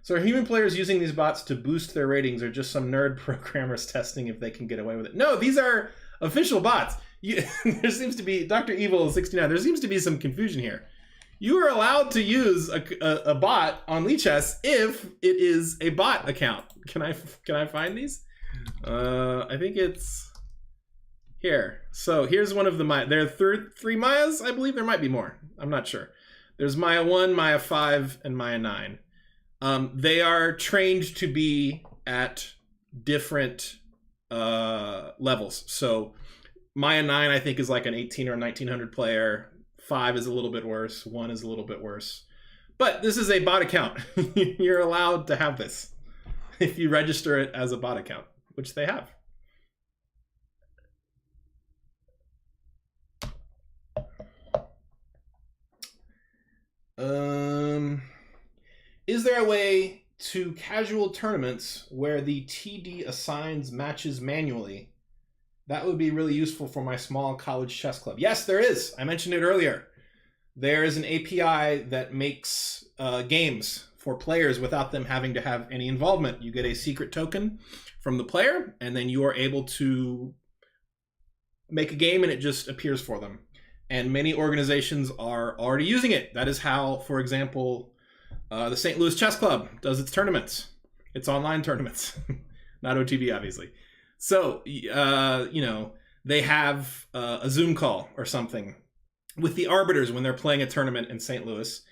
So are human players using these bots to boost their ratings, or just some nerd programmers testing if they can get away with it? No, these are official bots. There seems to be, Dr. Evil 69, there seems to be some confusion here. You are allowed to use a bot on Lichess if it is a bot account. Can I find these? I think it's here. So here's one of the Maya. There are three Mayas, I believe. There might be more. I'm not sure. There's Maya 1, Maya 5, and Maya 9. They are trained to be at different levels. So Maya 9, I think, is like an 18 or 1900 player. 5 is a little bit worse. 1 is a little bit worse. But this is a bot account. You're allowed to have this if you register it as a bot account, which they have. Is there a way to casual tournaments where the TD assigns matches manually? That would be really useful for my small college chess club. Yes, there is. I mentioned it earlier. There is an API that makes games for players without them having to have any involvement. You get a secret token from the player, and then you are able to make a game and it just appears for them. And many organizations are already using it. That is how, for example, the St. Louis Chess Club does its tournaments. Its online tournaments. Not OTB, obviously. So, you know, they have a Zoom call or something with the arbiters when they're playing a tournament in St. Louis.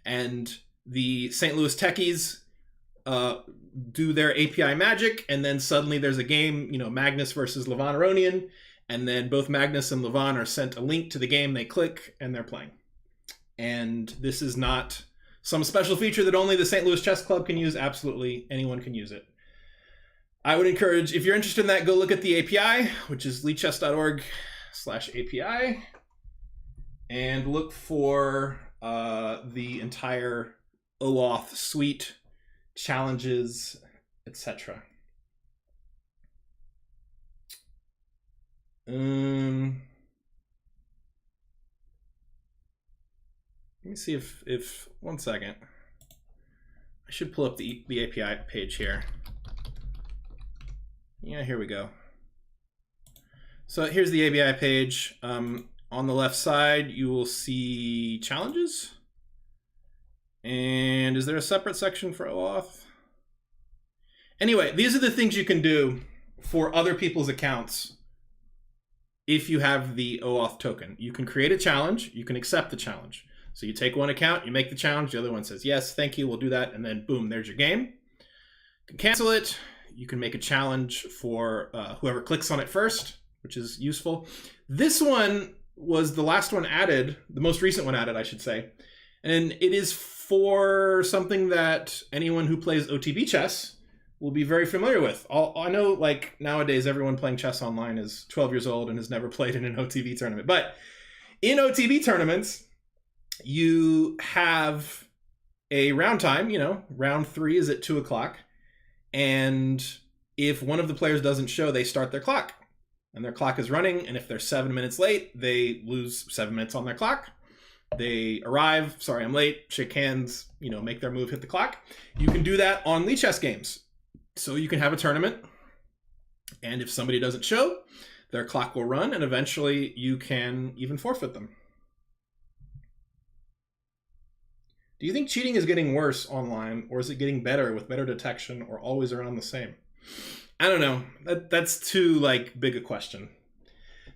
And the St. Louis techies do their API magic. And then suddenly there's a game, you know, Magnus versus Levon Aronian. And then both Magnus and Levon are sent a link to the game. They click and they're playing. And this is not some special feature that only the St. Louis Chess Club can use. Absolutely anyone can use it. I would encourage, if you're interested in that, go look at the API, which is leechess.org/API, and look for the entire OAuth suite, challenges, etc. Let me see if 1 second. I should pull up the API page here. Yeah, here we go. So here's the API page. On the left side, you will see challenges. And is there a separate section for OAuth? Anyway, these are the things you can do for other people's accounts if you have the OAuth token. You can create a challenge. You can accept the challenge. So you take one account, you make the challenge. The other one says, yes, thank you, we'll do that. And then boom, there's your game. You can cancel it. You can make a challenge for whoever clicks on it first, which is useful. This one was the last one added, the most recent one added, I should say. And it is for something that anyone who plays OTB chess will be very familiar with. I know, like, nowadays everyone playing chess online is 12 years old and has never played in an OTB tournament. But in OTB tournaments, you have a round time, you know, round 3 is at 2 o'clock. And if one of the players doesn't show, they start their clock. And their clock is running, and if they're 7 minutes late, they lose 7 minutes on their clock. They arrive, sorry, I'm late, shake hands, you know, make their move, hit the clock. You can do that on Lichess games. So you can have a tournament, and if somebody doesn't show, their clock will run, and eventually you can even forfeit them. Do you think cheating is getting worse online, or is it getting better with better detection, or always around the same? I don't know. That's too, like, big a question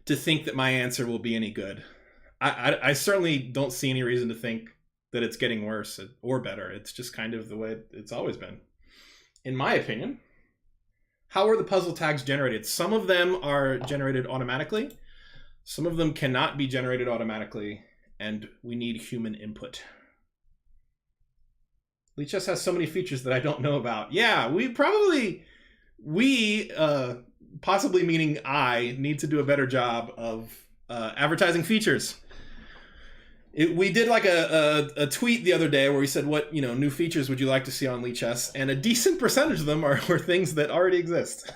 to think that my answer will be any good. I certainly don't see any reason to think that it's getting worse or better. It's just kind of the way it's always been, in my opinion. How are the puzzle tags generated? Some of them are generated automatically. Some of them cannot be generated automatically, and we need human input. Lichess has so many features that I don't know about. Yeah, possibly meaning I, need to do a better job of advertising features. We did like a tweet the other day where we said, what, new features would you like to see on Lichess? And a decent percentage of them were things that already exist.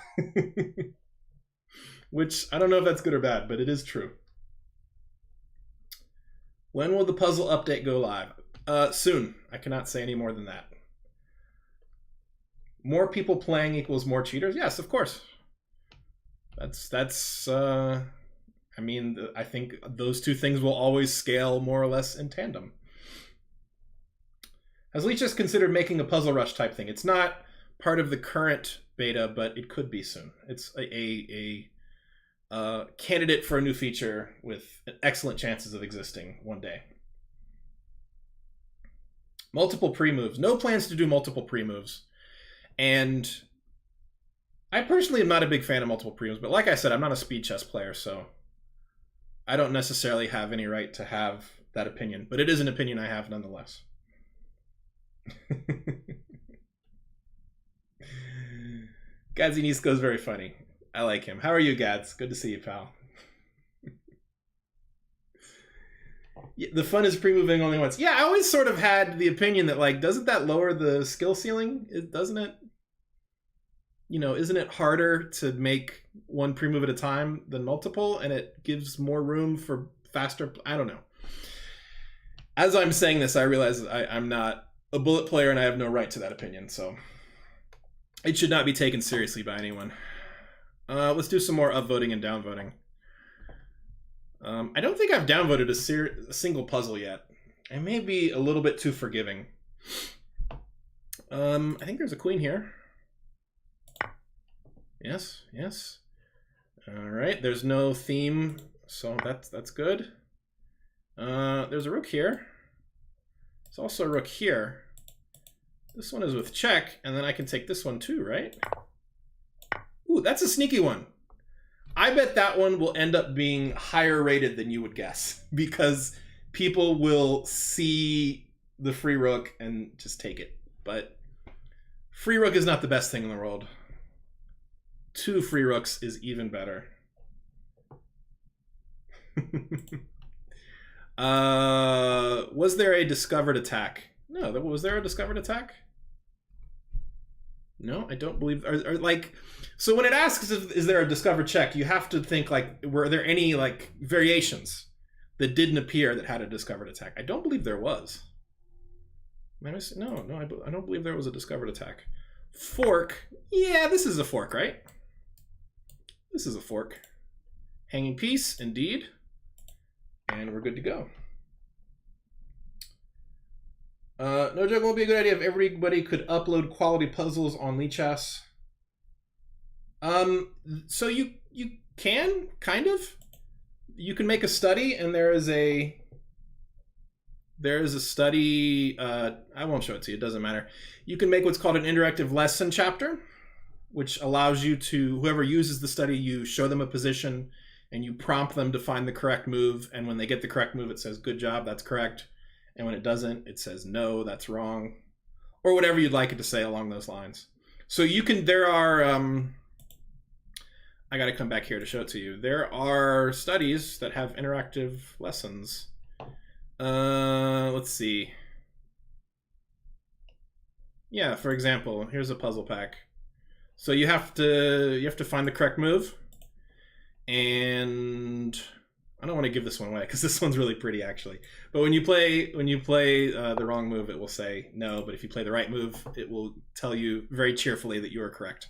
Which, I don't know if that's good or bad, but it is true. When will the puzzle update go live? Soon. I cannot say any more than that. More people playing equals more cheaters? Yes, of course. I mean, I think those two things will always scale more or less in tandem. Has Leeches considered making a puzzle rush type thing? It's not part of the current beta, but it could be soon. It's a candidate for a new feature with excellent chances of existing one day. Multiple pre-moves. No plans to do multiple pre-moves. And I personally am not a big fan of multiple pre-moves, but like I said, I'm not a speed chess player, so I don't necessarily have any right to have that opinion, but it is an opinion I have nonetheless. Gadzinisco is very funny. I like him. How are you, Gads? Good to see you, pal. The fun is pre-moving only once. Yeah, I always sort of had the opinion that, like, doesn't that lower the skill ceiling? Doesn't it? Isn't it harder to make one pre-move at a time than multiple, and it gives more room for faster? I don't know. As I'm saying this, I realize I'm not a bullet player and I have no right to that opinion, so it should not be taken seriously by anyone. Let's do some more upvoting and downvoting. I don't think I've downvoted a single puzzle yet. I may be a little bit too forgiving. I think there's a queen here. Yes, yes. All right, there's no theme, so that's good. There's a rook here. There's also a rook here. This one is with check, and then I can take this one too, right? Ooh, that's a sneaky one. I bet that one will end up being higher rated than you would guess, because people will see the free rook and just take it. But free rook is not the best thing in the world. 2 free rooks is even better. Was there a discovered attack? No, was there a discovered attack? No, I don't believe. So when it asks is there a discovered check, you have to think, like, were there any, like, variations that didn't appear that had a discovered attack? I don't believe there was. No, I don't believe there was a discovered attack. Fork. Yeah, this is a fork, right? This is a fork. Hanging piece, indeed. And we're good to go. Nojoke won't be a good idea if everybody could upload quality puzzles on Lichess. So you can, kind of. You can make a study, and there is a study, I won't show it to you, it doesn't matter. You can make what's called an interactive lesson chapter, which allows you to, whoever uses the study, you show them a position and you prompt them to find the correct move. And when they get the correct move, it says, good job, that's correct. And when it doesn't, it says, no, that's wrong. Or whatever you'd like it to say along those lines. So you can, there are, I got to come back here to show it to you. There are studies that have interactive lessons. Let's see. Yeah, for example, here's a puzzle pack. So you have to find the correct move, and I don't want to give this one away because this one's really pretty actually. But when you play the wrong move, it will say no. But if you play the right move, it will tell you very cheerfully that you are correct.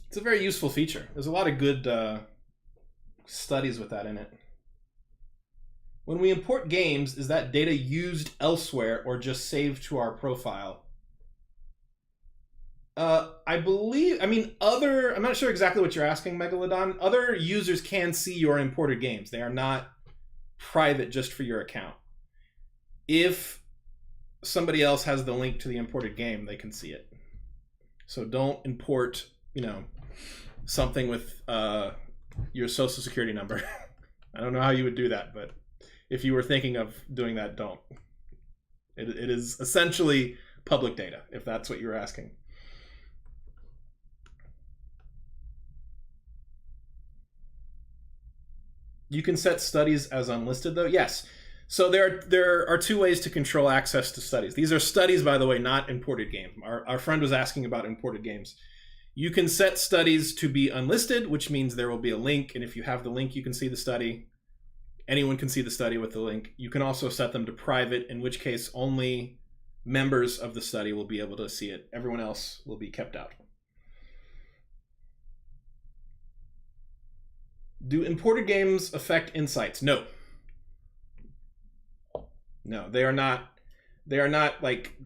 It's a very useful feature. There's a lot of good studies with that in it. When we import games, is that data used elsewhere or just saved to our profile? I believe, I'm not sure exactly what you're asking, Megalodon. Other users can see your imported games. They are not private just for your account. If somebody else has the link to the imported game, they can see it. So don't import, something with your social security number. I don't know how you would do that, but if you were thinking of doing that, don't. It is essentially public data, if that's what you were asking. You can set studies as unlisted, though. Yes. So there are two ways to control access to studies. These are studies, by the way, not imported games. Our friend was asking about imported games. You can set studies to be unlisted, which means there will be a link, and if you have the link, you can see the study. Anyone can see the study with the link. You can also set them to private, in which case only members of the study will be able to see it. Everyone else will be kept out. Do imported games affect insights? No. No, they are not. They are not like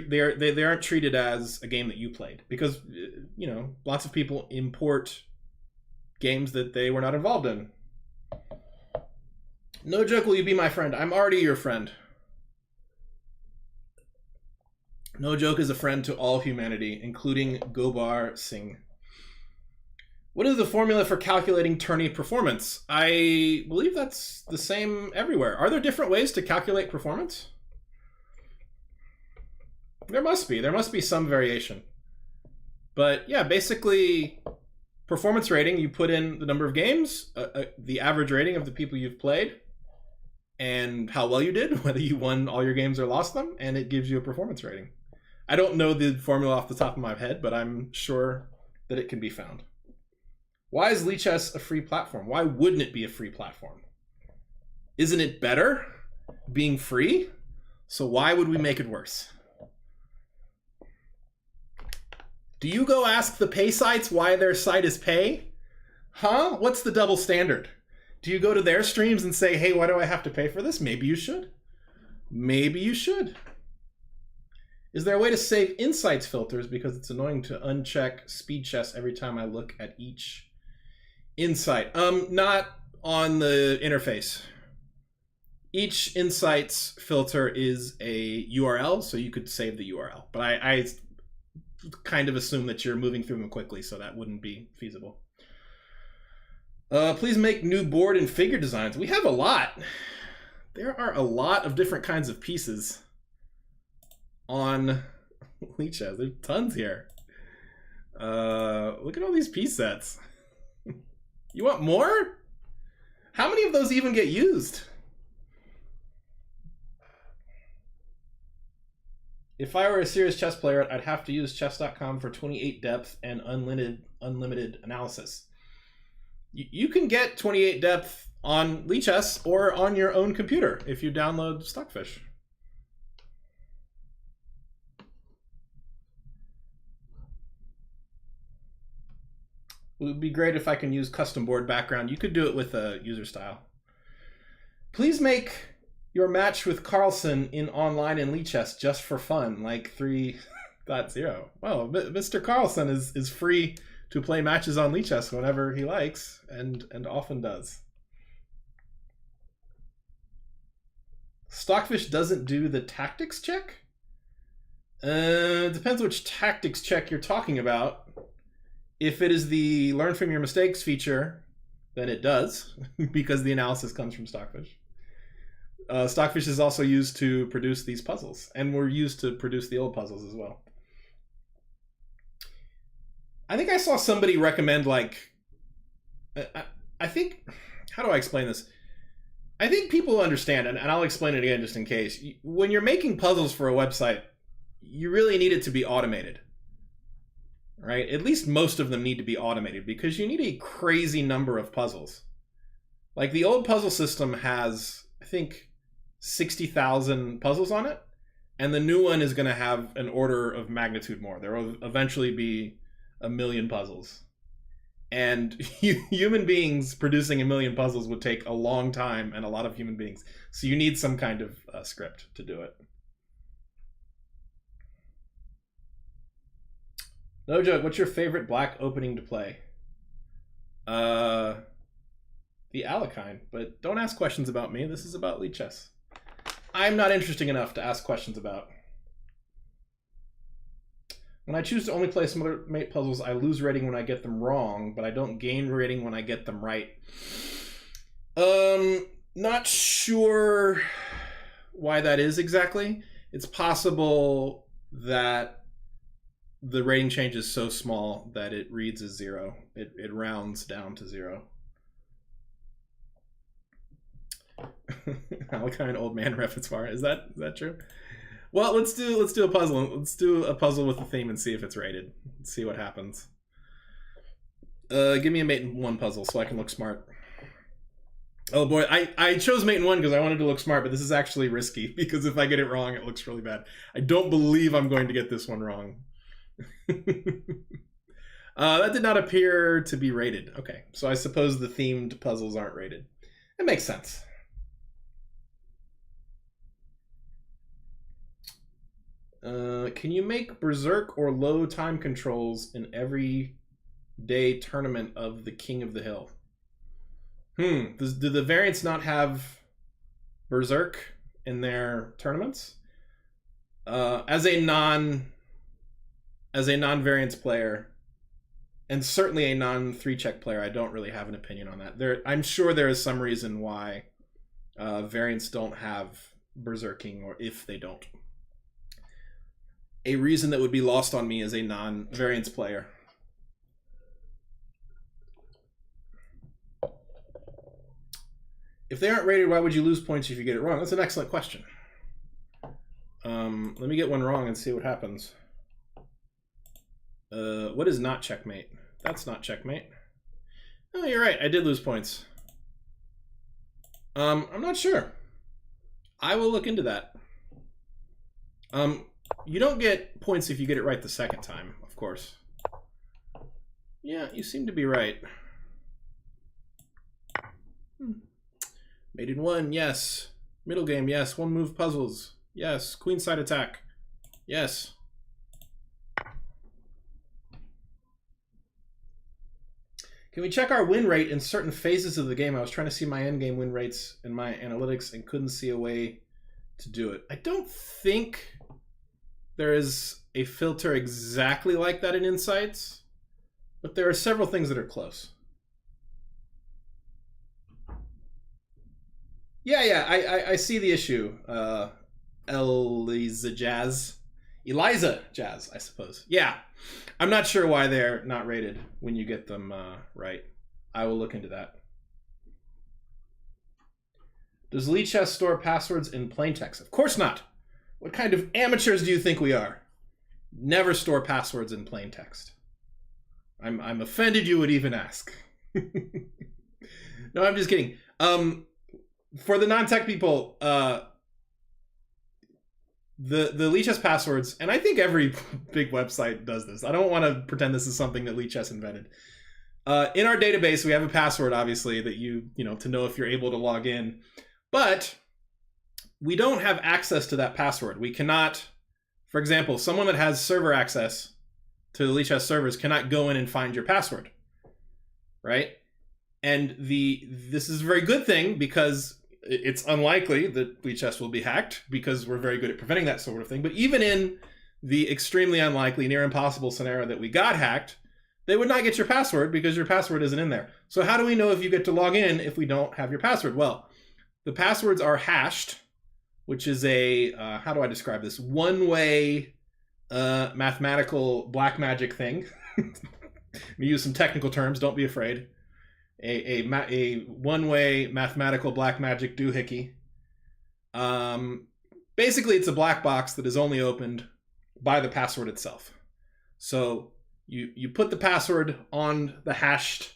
they aren't treated as a game that you played, because you know, lots of people import games that they were not involved in. Nojoke, will you be my friend? I'm already your friend. Nojoke is a friend to all humanity, including Gobar Singh. What is the formula for calculating tourney performance? I believe that's the same everywhere. Are there different ways to calculate performance? There must be. There must be some variation. But yeah, basically, performance rating, you put in the number of games, the average rating of the people you've played, and how well you did, whether you won all your games or lost them, and it gives you a performance rating. I don't know the formula off the top of my head, but I'm sure that it can be found. Why is Lichess a free platform? Why wouldn't it be a free platform? Isn't it better being free? So why would we make it worse? Do you go ask the pay sites why their site is pay? Huh? What's the double standard? Do you go to their streams and say, hey, why do I have to pay for this? Maybe you should. Maybe you should. Is there a way to save insights filters, because it's annoying to uncheck speed chess every time I look at each insight? Not on the interface. Each insights filter is a URL, so you could save the URL. But I kind of assume that you're moving through them quickly, so that wouldn't be feasible. Please make new board and figure designs. We have a lot. There are a lot of different kinds of pieces on Leeches. There's tons here. Look at all these piece sets. You want more? How many of those even get used? If I were a serious chess player, I'd have to use chess.com for 28 depth and unlimited analysis. You can get 28 depth on Lichess or on your own computer if you download Stockfish. It would be great if I can use custom board background. You could do it with a user style. Please make your match with Carlson in online in Lichess just for fun, like 3.0. Well, Mr. Carlson is free to play matches on Lichess whenever he likes, and often does. Stockfish doesn't do the tactics check? Depends which tactics check you're talking about. If it is the learn from your mistakes feature, then it does, because the analysis comes from Stockfish. Stockfish is also used to produce these puzzles, and we're used to produce the old puzzles as well. I think I saw somebody recommend, like, I think, how do I explain this? I think people understand, and I'll explain it again just in case. When you're making puzzles for a website, you really need it to be automated, right? At least most of them need to be automated, because you need a crazy number of puzzles. Like, the old puzzle system has, I think, 60,000 puzzles on it, and the new one is going to have an order of magnitude more. There will eventually be 1 million puzzles, and human beings producing 1 million puzzles would take a long time and a lot of human beings, so you need some kind of script to do it. Nojoke, what's your favorite black opening to play? The Alekhine, but don't ask questions about me. This is about Lichess. I'm not interesting enough to ask questions about. When I choose to only play similar mate puzzles, I lose rating when I get them wrong, but I don't gain rating when I get them right. Not sure why that is exactly. It's possible that the rating change is so small that it reads as 0. It rounds down to 0. Alkaline old man repertoire. Is that true? Well, let's do a puzzle. Let's do a puzzle with the theme and see if it's rated. Let's see what happens. Give me a mate in 1 puzzle so I can look smart. Oh boy, I chose mate in 1 because I wanted to look smart, but this is actually risky because if I get it wrong, it looks really bad. I don't believe I'm going to get this one wrong. That did not appear to be rated. Okay, so I suppose the themed puzzles aren't rated. It makes sense. Can you make Berserk or low time controls in every day tournament of the King of the Hill? Do the variants not have Berserk in their tournaments? As a non-variants player, and certainly a non-3-check player, I don't really have an opinion on that. I'm sure there is some reason why variants don't have Berserking, or if they don't. A reason that would be lost on me as a non-variants player. If they aren't rated, why would you lose points if you get it wrong? That's an excellent question. Let me get one wrong and see what happens. What is not checkmate? That's not checkmate. Oh, you're right. I did lose points. I'm not sure. I will look into that. You don't get points if you get it right the second time, of course. Yeah, you seem to be right. Mate in 1, yes. Middle game, yes. 1 move puzzles, yes. Queenside attack, yes. Can we check our win rate in certain phases of the game? I was trying to see my endgame win rates in my analytics and couldn't see a way to do it. I don't think there is a filter exactly like that in Insights, but there are several things that are close. Yeah, I see the issue. Eliza Jazz, I suppose. Yeah, I'm not sure why they're not rated when you get them right. I will look into that. Does Lichess store passwords in plain text? Of course not. What kind of amateurs do you think we are? Never store passwords in plain text. I'm offended you would even ask. No, I'm just kidding. For the non-tech people, the Lichess passwords, and I think every big website does this. I don't want to pretend this is something that Lichess invented. In our database, we have a password, obviously, that you know, to know if you're able to log in. But we don't have access to that password. We cannot, for example, someone that has server access to the Lichess servers cannot go in and find your password, right? And this is a very good thing because it's unlikely that Lichess will be hacked because we're very good at preventing that sort of thing. But even in the extremely unlikely, near impossible scenario that we got hacked, they would not get your password because your password isn't in there. So how do we know if you get to log in if we don't have your password? Well, the passwords are hashed, which is a, how do I describe this? One-way mathematical black magic thing. We use some technical terms, don't be afraid. A one-way mathematical black magic doohickey. Basically, it's a black box that is only opened by the password itself. So you put the password on the hashed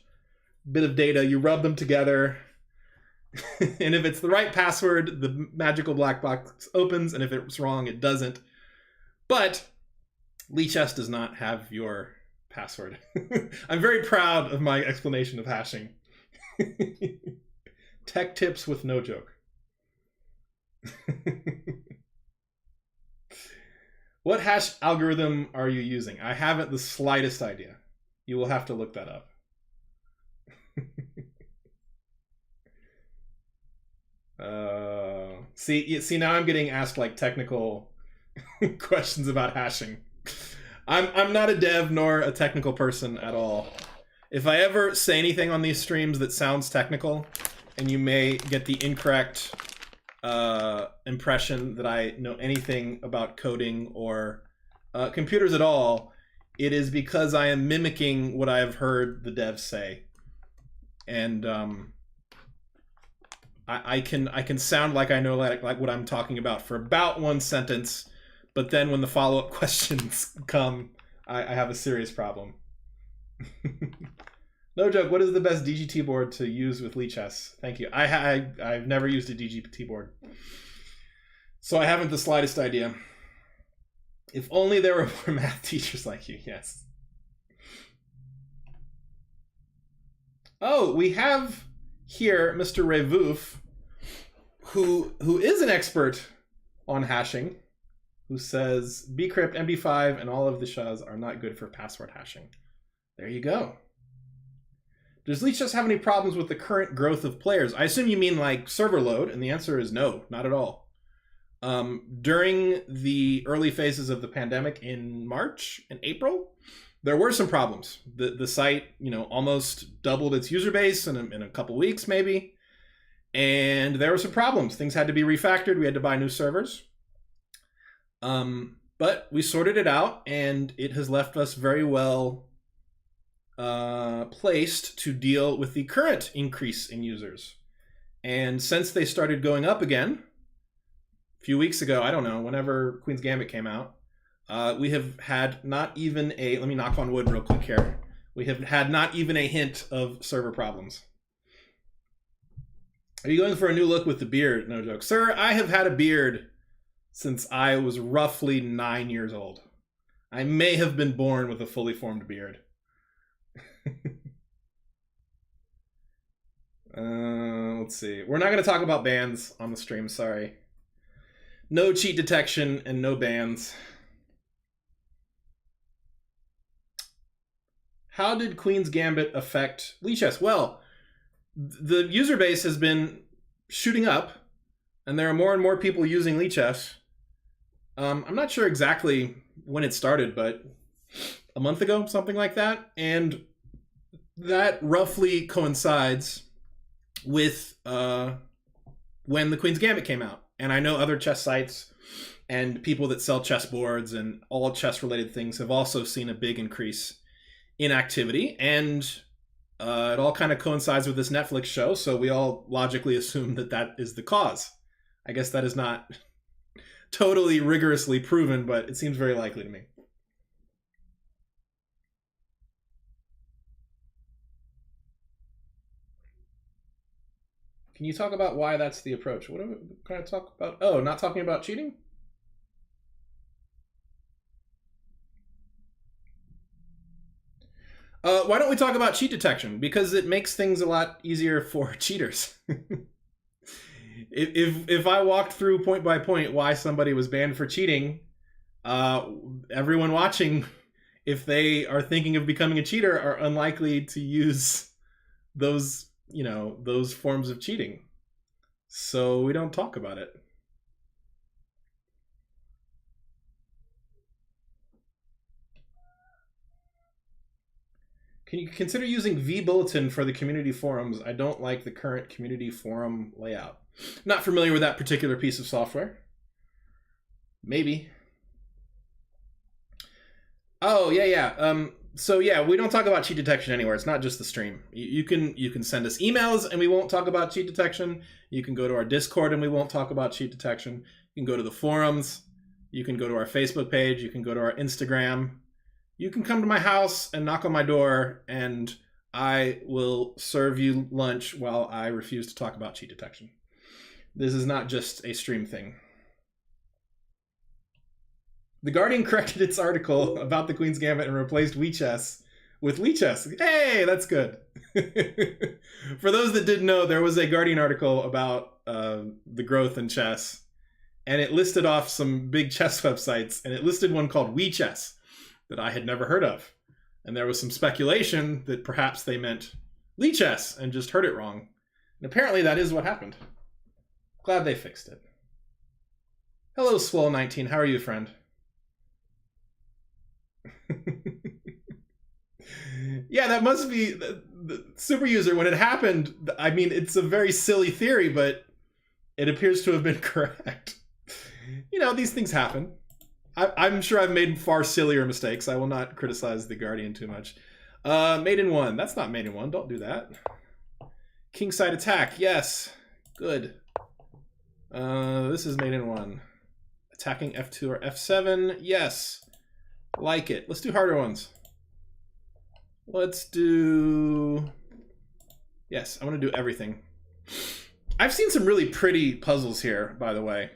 bit of data, you rub them together, and if it's the right password, the magical black box opens, and if it's wrong, it doesn't. But Lichess does not have your password. I'm very proud of my explanation of hashing. Tech tips with Nojoke. What hash algorithm are you using? I haven't the slightest idea. You will have to look that up. See, now I'm getting asked like technical questions about hashing. I'm not a dev nor a technical person at all. If I ever say anything on these streams that sounds technical, and you may get the incorrect impression that I know anything about coding or computers at all, it is because I am mimicking what I have heard the devs say. And I can sound like I know like what I'm talking about for about one sentence, but then when the follow-up questions come, I have a serious problem. Nojoke, what is the best DGT board to use with Lichess? Thank you. I've never used a DGT board, so I haven't the slightest idea. If only there were more math teachers like you. Yes. Oh, we have here Mr. Revouf, who is an expert on hashing, who says bcrypt, MD5, and all of the SHAs are not good for password hashing. There you go. Does Leachate have any problems with the current growth of players? I assume you mean like server load, and the answer is no, not at all. During the early phases of the pandemic in March and April, there were some problems. The site, almost doubled its user base in a couple weeks maybe, and there were some problems. Things had to be refactored. We had to buy new servers. But we sorted it out, and it has left us very well placed to deal with the current increase in users. And since they started going up again a few weeks ago, I don't know, whenever Queen's Gambit came out, we have had not even a, let me knock on wood real quick here, we have had not even a hint of server problems. Are you going for a new look with the beard? No joke. Sir, I have had a beard since I was roughly 9 years old. I may have been born with a fully formed beard. Let's see. We're not going to talk about bans on the stream, sorry. No cheat detection and no bans. How did Queen's Gambit affect Lichess? Well, the user base has been shooting up, and there are more and more people using Lichess. I'm not sure exactly when it started, but a month ago, something like that. And that roughly coincides with when the Queen's Gambit came out. And I know other chess sites and people that sell chess boards and all chess-related things have also seen a big increase in activity. And it all kind of coincides with this Netflix show, so we all logically assume that that is the cause. I guess that is not totally rigorously proven, but it seems very likely to me. Can you talk about why that's the approach? What can I talk about? Oh, not talking about cheating? Why don't we talk about cheat detection? Because it makes things a lot easier for cheaters. If I walked through point by point why somebody was banned for cheating, everyone watching, if they are thinking of becoming a cheater, are unlikely to use those forms of cheating. So we don't talk about it. Can you consider using vBulletin for the community forums? I don't like the current community forum layout. Not familiar with that particular piece of software. Maybe. Oh, yeah. So yeah, we don't talk about cheat detection anywhere. It's not just the stream. You can send us emails and we won't talk about cheat detection. You can go to our Discord and we won't talk about cheat detection. You can go to the forums. You can go to our Facebook page. You can go to our Instagram. You can come to my house and knock on my door and I will serve you lunch while I refuse to talk about cheat detection. This is not just a stream thing. The Guardian corrected its article about the Queen's Gambit and replaced Wechat with Leeches. Hey, that's good. For those that didn't know, there was a Guardian article about the growth in chess, and it listed off some big chess websites, and it listed one called Wechat that I had never heard of. And there was some speculation that perhaps they meant Leeches and just heard it wrong. And apparently that is what happened. Glad they fixed it. Hello, Swole19. How are you, friend? Yeah, that must be the super user. When it happened, I mean, it's a very silly theory, but it appears to have been correct. These things happen. I'm sure I've made far sillier mistakes. I will not criticize the Guardian too much. Made in one. That's not made in one. Don't do that. Kingside attack. Yes. Good. This is mate in 1. Attacking F2 or F7. Yes. Like it. Let's do harder ones. Let's do... Yes, I want to do everything. I've seen some really pretty puzzles here, by the way.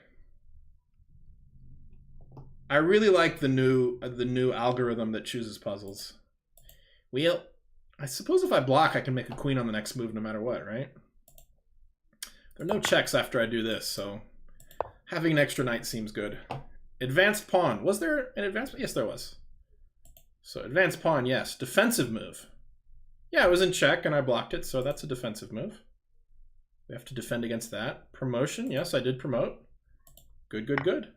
I really like the new algorithm that chooses puzzles. Well, I suppose if I block, I can make a queen on the next move no matter what, right? There are no checks after I do this, so having an extra knight seems good. Advanced pawn. Was there an advanced? Yes, there was. So advanced pawn, yes. Defensive move. Yeah, it was in check and I blocked it, so that's a defensive move. We have to defend against that. Promotion, yes, I did promote. Good, good, good.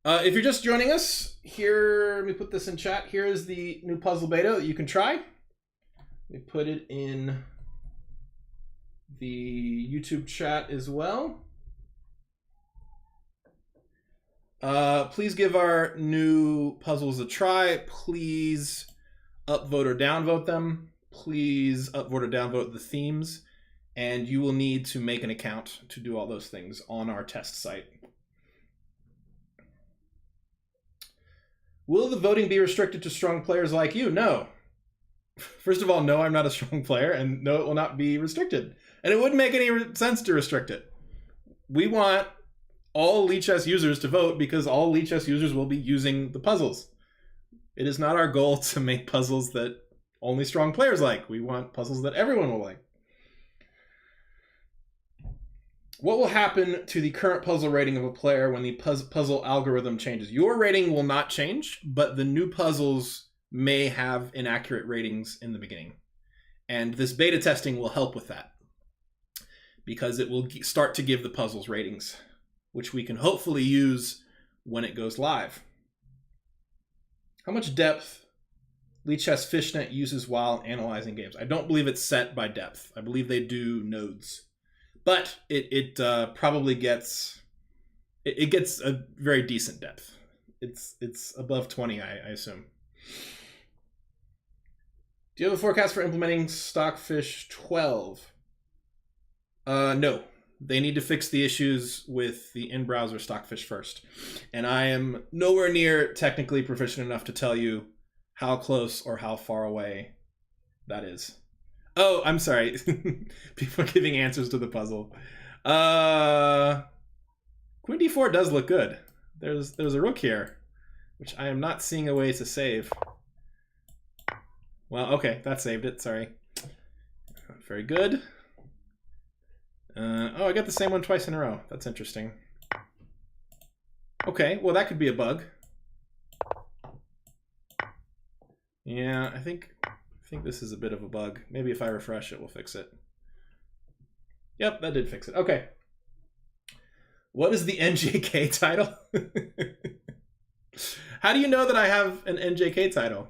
If you're just joining us, here, let me put this in chat. Here is the new puzzle beta that you can try. Let me put it in the YouTube chat as well. Please give our new puzzles a try. Please upvote or downvote them. Please upvote or downvote the themes. And you will need to make an account to do all those things on our test site. Will the voting be restricted to strong players like you? No. First of all, no, I'm not a strong player, and no, it will not be restricted. And it wouldn't make any sense to restrict it. We want all Lichess users to vote because all Lichess users will be using the puzzles. It is not our goal to make puzzles that only strong players like. We want puzzles that everyone will like. What will happen to the current puzzle rating of a player when the puzzle algorithm changes? Your rating will not change, but the new puzzles may have inaccurate ratings in the beginning. And this beta testing will help with that because it will start to give the puzzles ratings, which we can hopefully use when it goes live. How much depth Lichess Fishnet uses while analyzing games? I don't believe it's set by depth. I believe they do nodes. But it probably gets a very decent depth. It's above 20, I assume. Do you have a forecast for implementing Stockfish 12? No. They need to fix the issues with the in-browser Stockfish first. And I am nowhere near technically proficient enough to tell you how close or how far away that is. Oh, I'm sorry. People are giving answers to the puzzle. Queen d4 does look good. There's a rook here, which I am not seeing a way to save. Well, okay, that saved it. Sorry. Very good. Oh, I got the same one twice in a row. That's interesting. Okay, well, that could be a bug. Yeah, I think this is a bit of a bug. Maybe if I refresh it, we'll fix it. Yep, that did fix it. Okay. What is the NJK title? How do you know that I have an NJK title?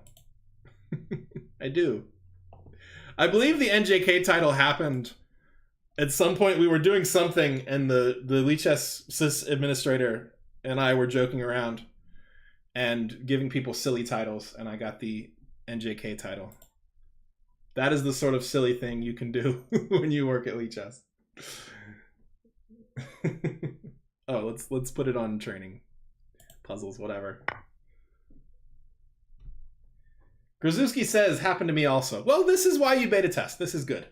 I do. I believe the NJK title happened at some point. We were doing something and the Lichess sys administrator and I were joking around and giving people silly titles, and I got the NJK title. That is the sort of silly thing you can do when you work at Lichess. Oh, let's put it on training. Puzzles, whatever. Grozowski says, happened to me also. Well, this is why you beta test. This is good.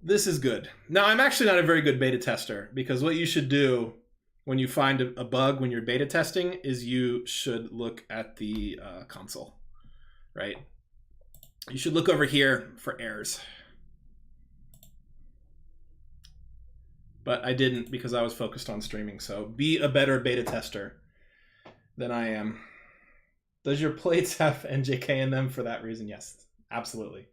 This is good. Now, I'm actually not a very good beta tester, because what you should do when you find a bug when you're beta testing is you should look at the console, right? You should look over here for errors. But I didn't because I was focused on streaming, so be a better beta tester than I am. Does your plates have NJK in them for that reason? Yes, absolutely.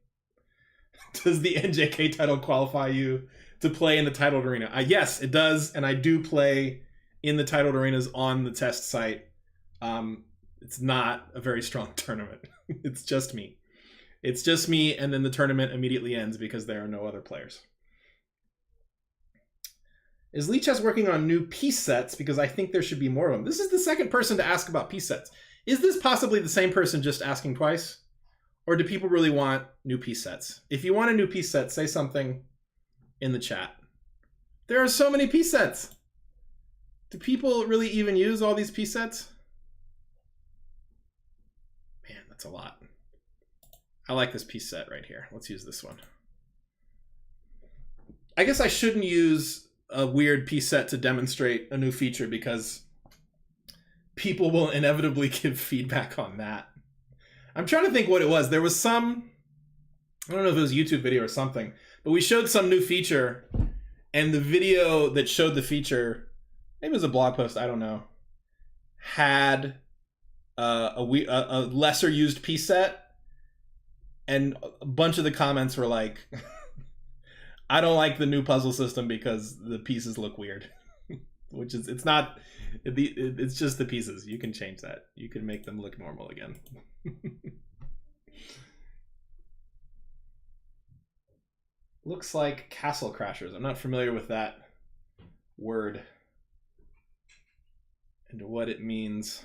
Does the NJK title qualify you to play in the titled arena? Yes, it does, and I do play in the titled arenas on the test site. It's not a very strong tournament. It's just me. It's just me, and then the tournament immediately ends because there are no other players. Is Lichess working on new piece sets? Because I think there should be more of them. This is the second person to ask about piece sets. Is this possibly the same person just asking twice? Or do people really want new piece sets? If you want a new piece set, say something in the chat. There are so many piece sets. Do people really even use all these piece sets? Man, that's a lot. I like this piece set right here. Let's use this one. I guess I shouldn't use a weird piece set to demonstrate a new feature because people will inevitably give feedback on that. I'm trying to think what it was. There was some, I don't know if it was a YouTube video or something, but we showed some new feature, and the video that showed the feature, maybe it was a blog post, I don't know, had a lesser used piece set, and a bunch of the comments were like, I don't like the new puzzle system because the pieces look weird. Which is, it's not, it's just the pieces. You can change that. You can make them look normal again. Looks like Castle Crashers. I'm not familiar with that word and what it means.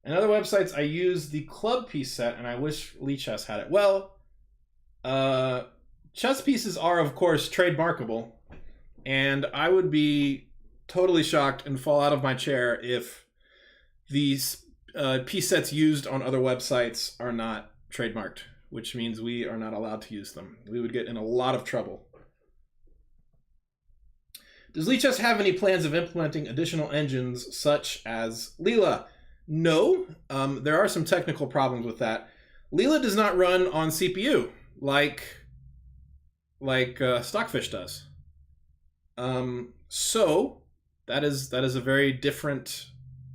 In other websites, I use the club piece set, and I wish Lichess had it. Well, chess pieces are, of course, trademarkable, and I would be totally shocked and fall out of my chair if these piece sets used on other websites are not trademarked, which means we are not allowed to use them. We would get in a lot of trouble. Does Lichess have any plans of implementing additional engines such as Leela? No, there are some technical problems with that. Leela does not run on CPU like Stockfish does. So that is a very different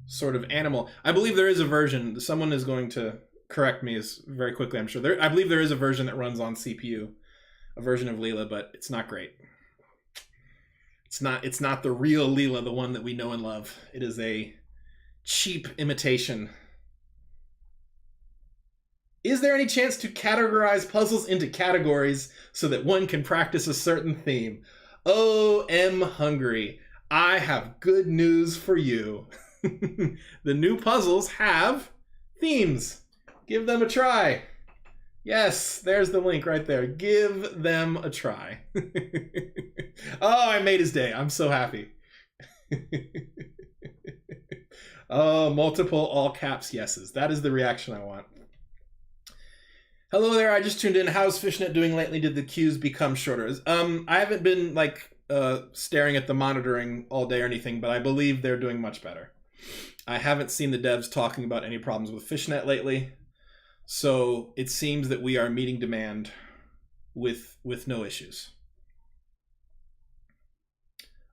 sort of animal. I believe there is a version. Someone is going to correct me very quickly, I'm sure. I believe there is a version that runs on CPU, a version of Leela, but it's not great. It's not the real Leela, the one that we know and love. It is a cheap imitation. Is there any chance to categorize puzzles into categories so that one can practice a certain theme? Oh, M. Hungry, I have good news for you. The new puzzles have themes. Give them a try. Yes, there's the link right there. Give them a try. Oh, I made his day. I'm so happy. Oh, multiple all caps yeses. That is the reaction I want. Hello there, I just tuned in. How's Fishnet doing lately? Did the queues become shorter? I haven't been staring at the monitoring all day or anything, but I believe they're doing much better. I haven't seen the devs talking about any problems with Fishnet lately, so it seems that we are meeting demand with no issues.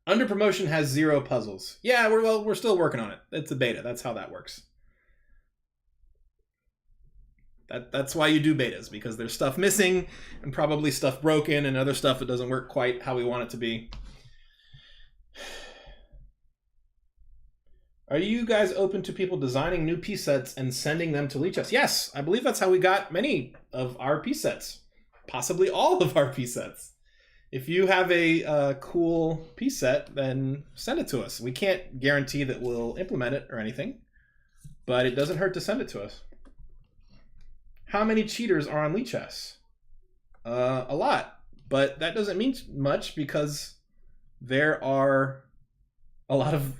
Under promotion has 0 puzzles. Yeah, we're still working on it. It's a beta. That's how that works. That's why you do betas, because there's stuff missing and probably stuff broken and other stuff that doesn't work quite how we want it to be. Are you guys open to people designing new piece sets and sending them to Leachate? Yes, I believe that's how we got many of our piece sets. Possibly all of our piece sets. If you have a cool piece set, then send it to us. We can't guarantee that we'll implement it or anything, but it doesn't hurt to send it to us. How many cheaters are on Lichess? A lot, but that doesn't mean much because there are a lot of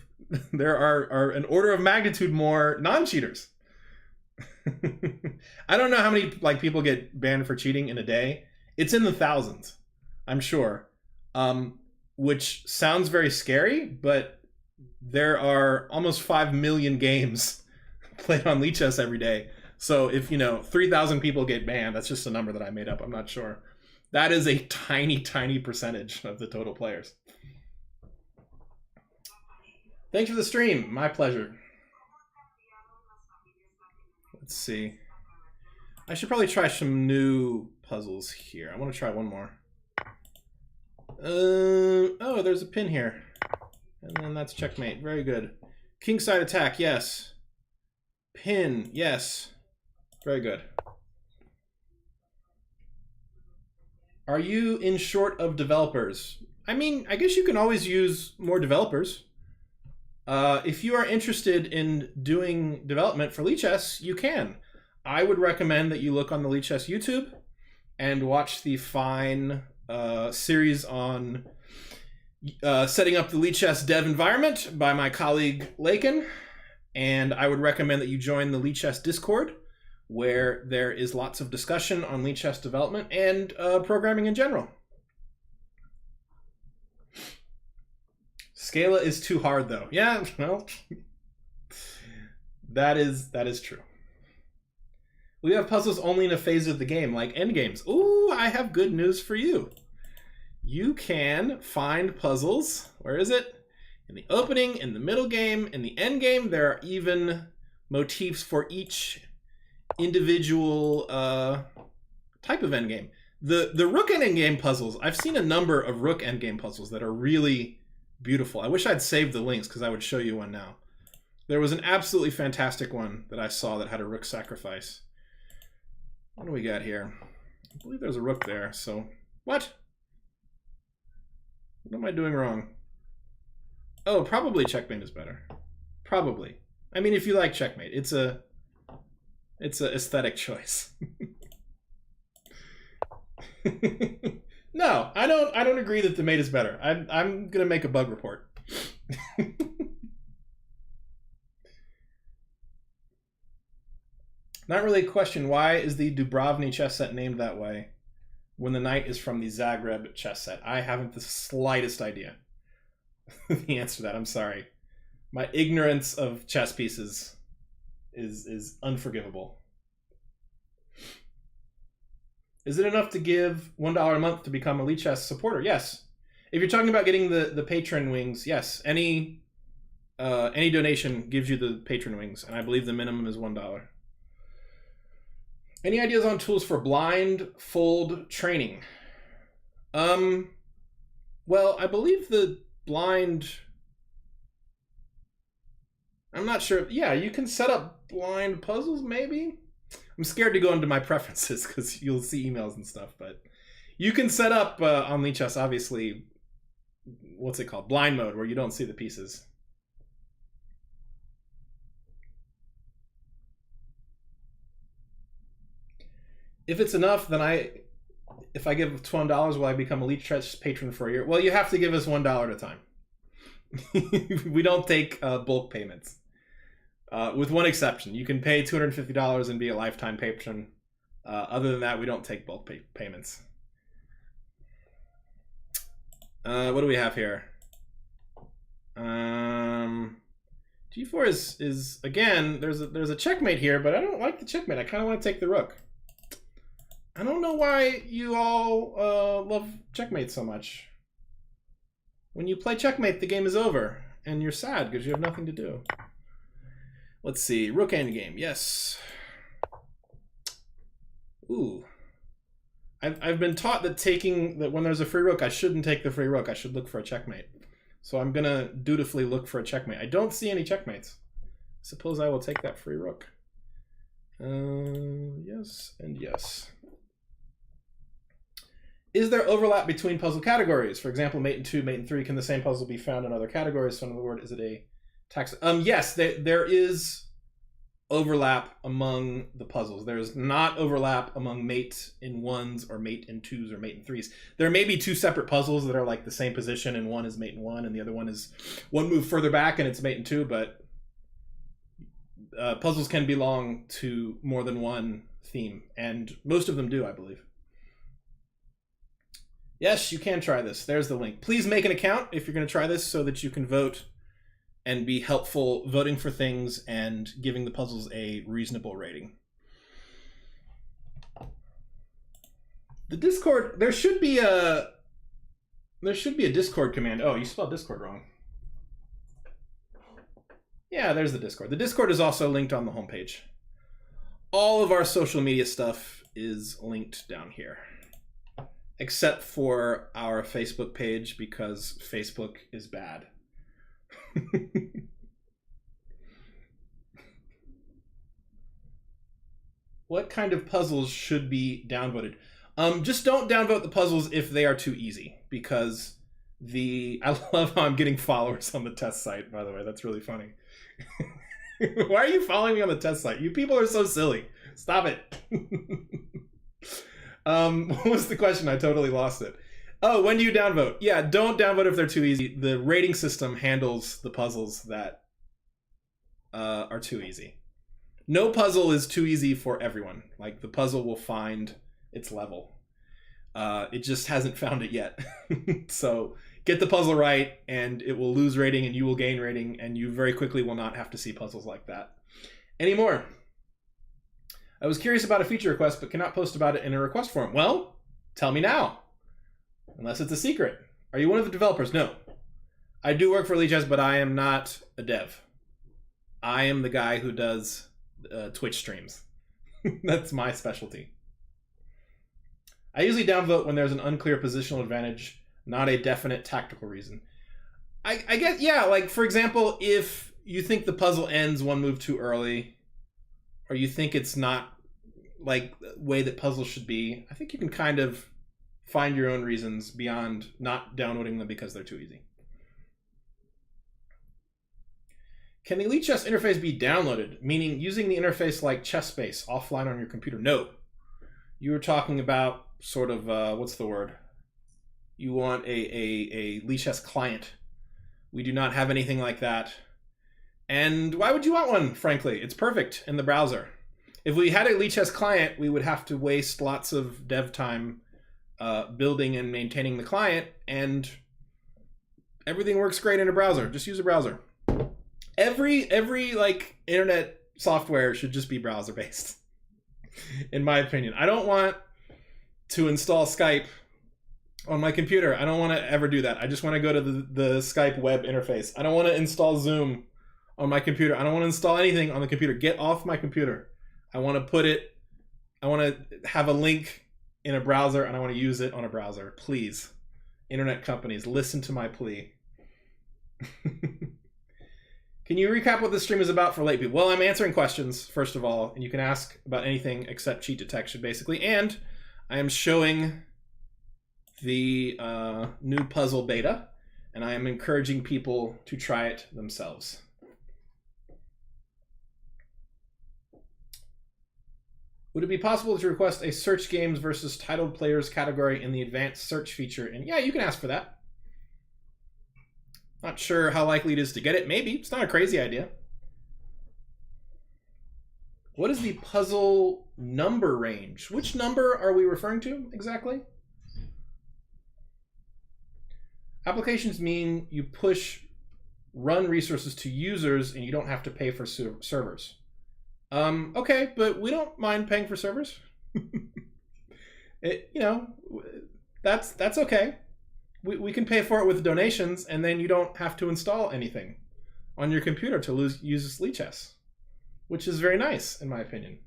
there are an order of magnitude more non-cheaters. I don't know how many people get banned for cheating in a day. It's in the thousands, I'm sure. Which sounds very scary, but there are almost 5 million games played on Lichess every day. So if 3,000 people get banned, that's just a number that I made up. I'm not sure. That is a tiny, tiny percentage of the total players. Thanks for the stream. My pleasure. Let's see. I should probably try some new puzzles here. I want to try one more. Oh, there's a pin here. And then that's checkmate. Very good. Kingside attack, yes. Pin, yes. Very good. Are you in short of developers? I mean, I guess you can always use more developers. If you are interested in doing development for Lichess, you can. I would recommend that you look on the Lichess YouTube and watch the fine series on setting up the Lichess dev environment by my colleague Lakin, and I would recommend that you join the Lichess Discord, where there is lots of discussion on Lichess development and programming in general. Scala is too hard, though. Yeah, well, that is true. We have puzzles only in a phase of the game, like endgames. Ooh, I have good news for you. You can find puzzles. Where is it? In the opening, in the middle game, in the end game. There are even motifs for each individual type of endgame. The rook endgame puzzles, I've seen a number of rook endgame puzzles that are really beautiful. I wish I'd saved the links because I would show you one now. There was an absolutely fantastic one that I saw that had a rook sacrifice. What do we got here? I believe there's a rook there, so... What? What am I doing wrong? Oh, probably checkmate is better. Probably. I mean, if you like checkmate, it's a aesthetic choice. No, I don't agree that the mate is better. I'm gonna make a bug report. Not really a question. Why is the Dubrovni chess set named that way when the knight is from the Zagreb chess set? I haven't the slightest idea the answer to that. I'm sorry. My ignorance of chess pieces is unforgivable. Is it enough to give $1 a month to become a Lichess supporter? Yes. If you're talking about getting the patron wings, yes. Any donation gives you the patron wings, and I believe the minimum is $1. Any ideas on tools for blindfold training? Well, I believe the blind... I'm not sure. Yeah, you can set up blind puzzles, maybe? I'm scared to go into my preferences because you'll see emails and stuff, but you can set up on Lichess, obviously, what's it called? Blind mode, where you don't see the pieces. If it's enough, then if I give $20, will I become a Leachate patron for a year? Well, you have to give us $1 at a time. We don't take bulk payments. With one exception. You can pay $250 and be a lifetime patron. Other than that, we don't take bulk payments. What do we have here? G4 is again, there's a checkmate here, but I don't like the checkmate. I kind of want to take the rook. I don't know why you all love checkmate so much. When you play checkmate, the game is over, and you're sad because you have nothing to do. Let's see, rook endgame, yes. Ooh. I've been taught that when there's a free rook, I shouldn't take the free rook. I should look for a checkmate. So I'm gonna dutifully look for a checkmate. I don't see any checkmates. Suppose I will take that free rook. Yes and yes. Is there overlap between puzzle categories? For example, mate and 2, mate and 3, can the same puzzle be found in other categories? So in other words, is it a tax? Yes, there is overlap among the puzzles. There's not overlap among mate in 1s or mate in 2s or mate in 3s. There may be 2 separate puzzles that are like the same position, and one is mate in 1 and the other one is one move further back and it's mate in 2, but puzzles can belong to more than one theme, and most of them do, I believe. Yes, you can try this. There's the link. Please make an account if you're going to try this so that you can vote and be helpful voting for things and giving the puzzles a reasonable rating. The Discord, there should be a Discord command. Oh, you spelled Discord wrong. Yeah, there's the Discord. The Discord is also linked on the homepage. All of our social media stuff is linked down here, except for our Facebook page, because Facebook is bad. What kind of puzzles should be downvoted? Just don't downvote the puzzles if they are too easy, because I love how I'm getting followers on the test site, by the way. That's really funny. Why are you following me on the test site? You people are so silly. Stop it. What was the question? I totally lost it. Oh, when do you downvote? Yeah, don't downvote if they're too easy. The rating system handles the puzzles that are too easy. No puzzle is too easy for everyone. Like, the puzzle will find its level. It just hasn't found it yet. So get the puzzle right, and it will lose rating, and you will gain rating, and you very quickly will not have to see puzzles like that anymore. I was curious about a feature request, but cannot post about it in a request form. Well, tell me now. Unless it's a secret. Are you one of the developers? No. I do work for Leeches, but I am not a dev. I am the guy who does Twitch streams. That's my specialty. I usually downvote when there's an unclear positional advantage, not a definite tactical reason. I guess, yeah, like, for example, if you think the puzzle ends one move too early, or you think it's not, like, the way that puzzles should be, I think you can kind of find your own reasons beyond not downvoting them because they're too easy. Can the Lichess interface be downloaded? Meaning using the interface like ChessSpace offline on your computer? No. You were talking about sort of, what's the word? You want a Lichess client. We do not have anything like that. And why would you want one, frankly? It's perfect in the browser. If we had a Lichess client, we would have to waste lots of dev time building and maintaining the client, and everything works great in a browser. Just use a browser. Every like internet software should just be browser based, in my opinion. I don't want to install Skype on my computer. I don't want to ever do that. I just want to go to the Skype web interface. I don't want to install Zoom on my computer. I don't want to install anything on the computer. Get off my computer. I want to have a link in a browser, and I want to use it on a browser. Please, internet companies, listen to my plea. Can you recap what this stream is about for late people? Well, I'm answering questions, first of all, and you can ask about anything except cheat detection, basically. And I am showing the new puzzle beta, and I am encouraging people to try it themselves. Would it be possible to request a search games versus titled players category in the advanced search feature? And yeah, you can ask for that. Not sure how likely it is to get it. Maybe. It's not a crazy idea. What is the puzzle number range? Which number are we referring to exactly? Applications mean you push run resources to users and you don't have to pay for servers. Okay, but we don't mind paying for servers. That's okay. We can pay for it with donations, and then you don't have to install anything on your computer to use Lichess, which is very nice, in my opinion.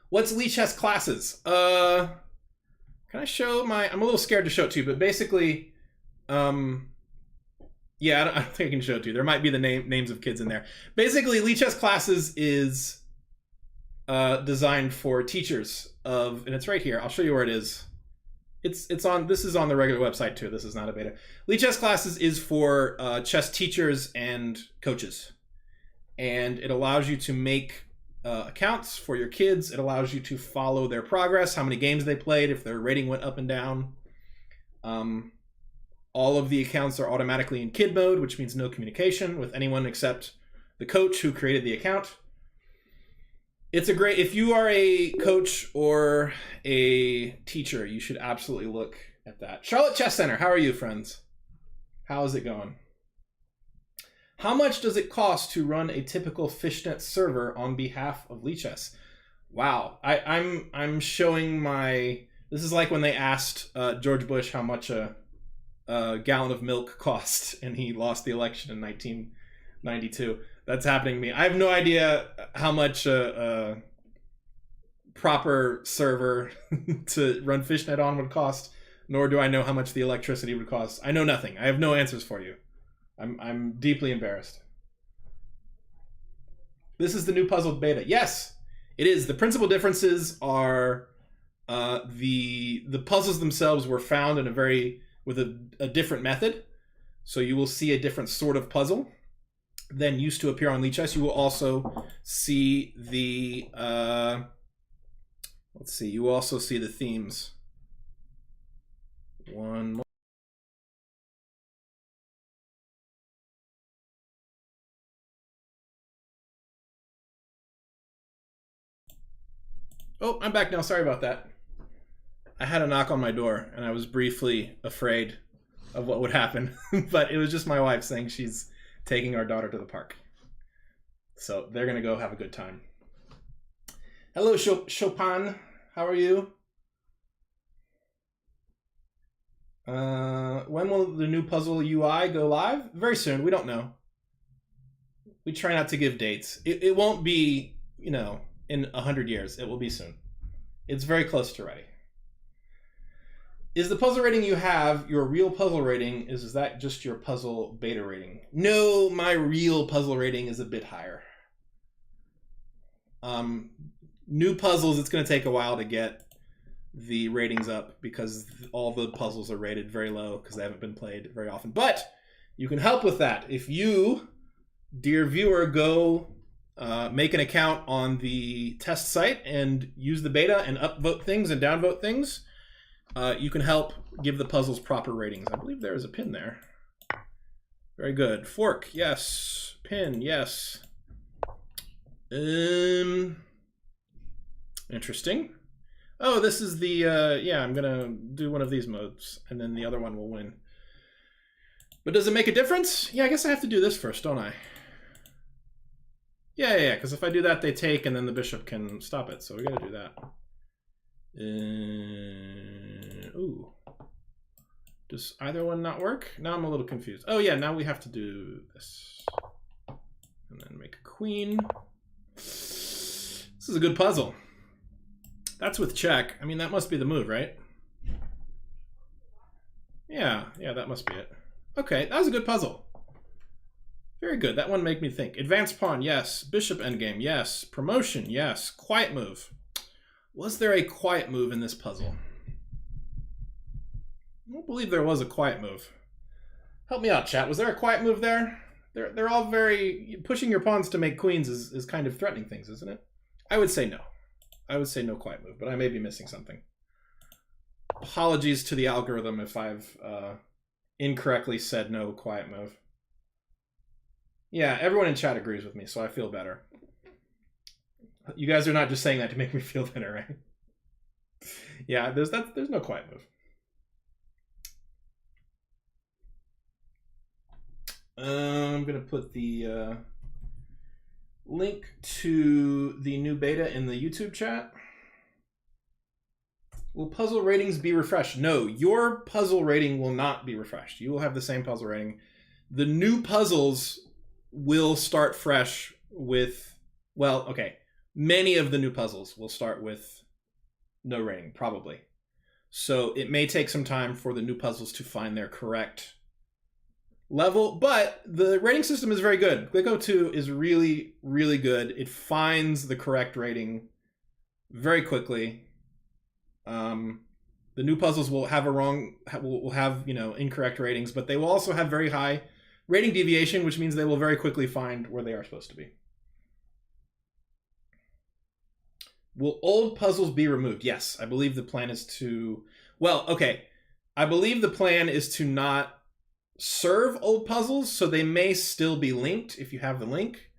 What's Lichess classes? Can I show my... I'm a little scared to show it to you, but basically... yeah, I don't think I can show it to you. There might be the names of kids in there. Basically, Lichess classes is designed for teachers of... And it's right here. I'll show you where it is. It's on... This is on the regular website, too. This is not a beta. Lichess classes is for chess teachers and coaches. And it allows you to make accounts for your kids. It allows you to follow their progress, how many games they played, if their rating went up and down. All of the accounts are automatically in kid mode, which means no communication with anyone except the coach who created the account. It's a great... If you are a coach or a teacher, you should absolutely look at that. Charlotte Chess Center, how are you, friends? How is it going? How much does it cost to run a typical fishnet server on behalf of Lichess? Wow, I'm showing my... This is like when they asked George Bush how much a gallon of milk cost, and he lost the election in 1992. That's happening to me. I have no idea how much a proper server to run fishnet on would cost, nor do I know how much the electricity would cost. I know nothing. I have no answers for you. I'm deeply embarrassed. This is the new puzzle beta. Yes, it is. The principal differences are the puzzles themselves were found in with a different method. So you will see a different sort of puzzle than used to appear on Lichess. You will also see the let's see, you will also see the themes One more. Oh, I'm back now. Sorry about that. I had a knock on my door, and I was briefly afraid of what would happen. But it was just my wife saying she's taking our daughter to the park. So they're going to go have a good time. Hello, Chopin. How are you? When will the new puzzle UI go live? Very soon. We don't know. We try not to give dates. It won't be, you know, in 100 years. It will be soon. It's very close to ready. Is the puzzle rating you have your real puzzle rating? Is that just your puzzle beta rating? No, my real puzzle rating is a bit higher. New puzzles, it's going to take a while to get the ratings up because all the puzzles are rated very low because they haven't been played very often. But you can help with that. If you, dear viewer, go make an account on the test site and use the beta and upvote things and downvote things, you can help give the puzzles proper ratings. I believe there is a pin there. Very good. Fork, yes. Pin, yes. Interesting. Oh, this is the, yeah, I'm gonna do one of these modes, and then the other one will win. But does it make a difference? Yeah, I guess I have to do this first, don't I? Yeah, because if I do that, they take, and then the bishop can stop it, so we gotta do that. Ooh. Does either one not work? Now I'm a little confused. Oh yeah, now we have to do this. And then make a queen. This is a good puzzle. That's with check. I mean, that must be the move, right? Yeah, that must be it. Okay, that was a good puzzle. Very good. That one made me think. Advanced pawn, yes. Bishop endgame, yes. Promotion, yes. Quiet move. Was there a quiet move in this puzzle? I don't believe there was a quiet move. Help me out, chat. Was there a quiet move there? They're all very... Pushing your pawns to make queens is kind of threatening things, isn't it? I would say no. I would say no quiet move, but I may be missing something. Apologies to the algorithm if I've incorrectly said no quiet move. Yeah, everyone in chat agrees with me, so I feel better. You guys are not just saying that to make me feel better, right? Yeah, there's no quiet move. I'm gonna put the link to the new beta in the YouTube chat. Will puzzle ratings be refreshed? No, your puzzle rating will not be refreshed. You will have the same puzzle rating. The new puzzles will start fresh with, well, okay. Many of the new puzzles will start with no rating, probably. So it may take some time for the new puzzles to find their correct level, but the rating system is very good. Glicko 2 is really, really good. It finds the correct rating very quickly. The new puzzles will have will have, you know, incorrect ratings, but they will also have very high rating deviation, which means they will very quickly find where they are supposed to be. Will old puzzles be removed? Yes, I believe the plan is to... Well, okay. I believe the plan is to not serve old puzzles, so they may still be linked if you have the link.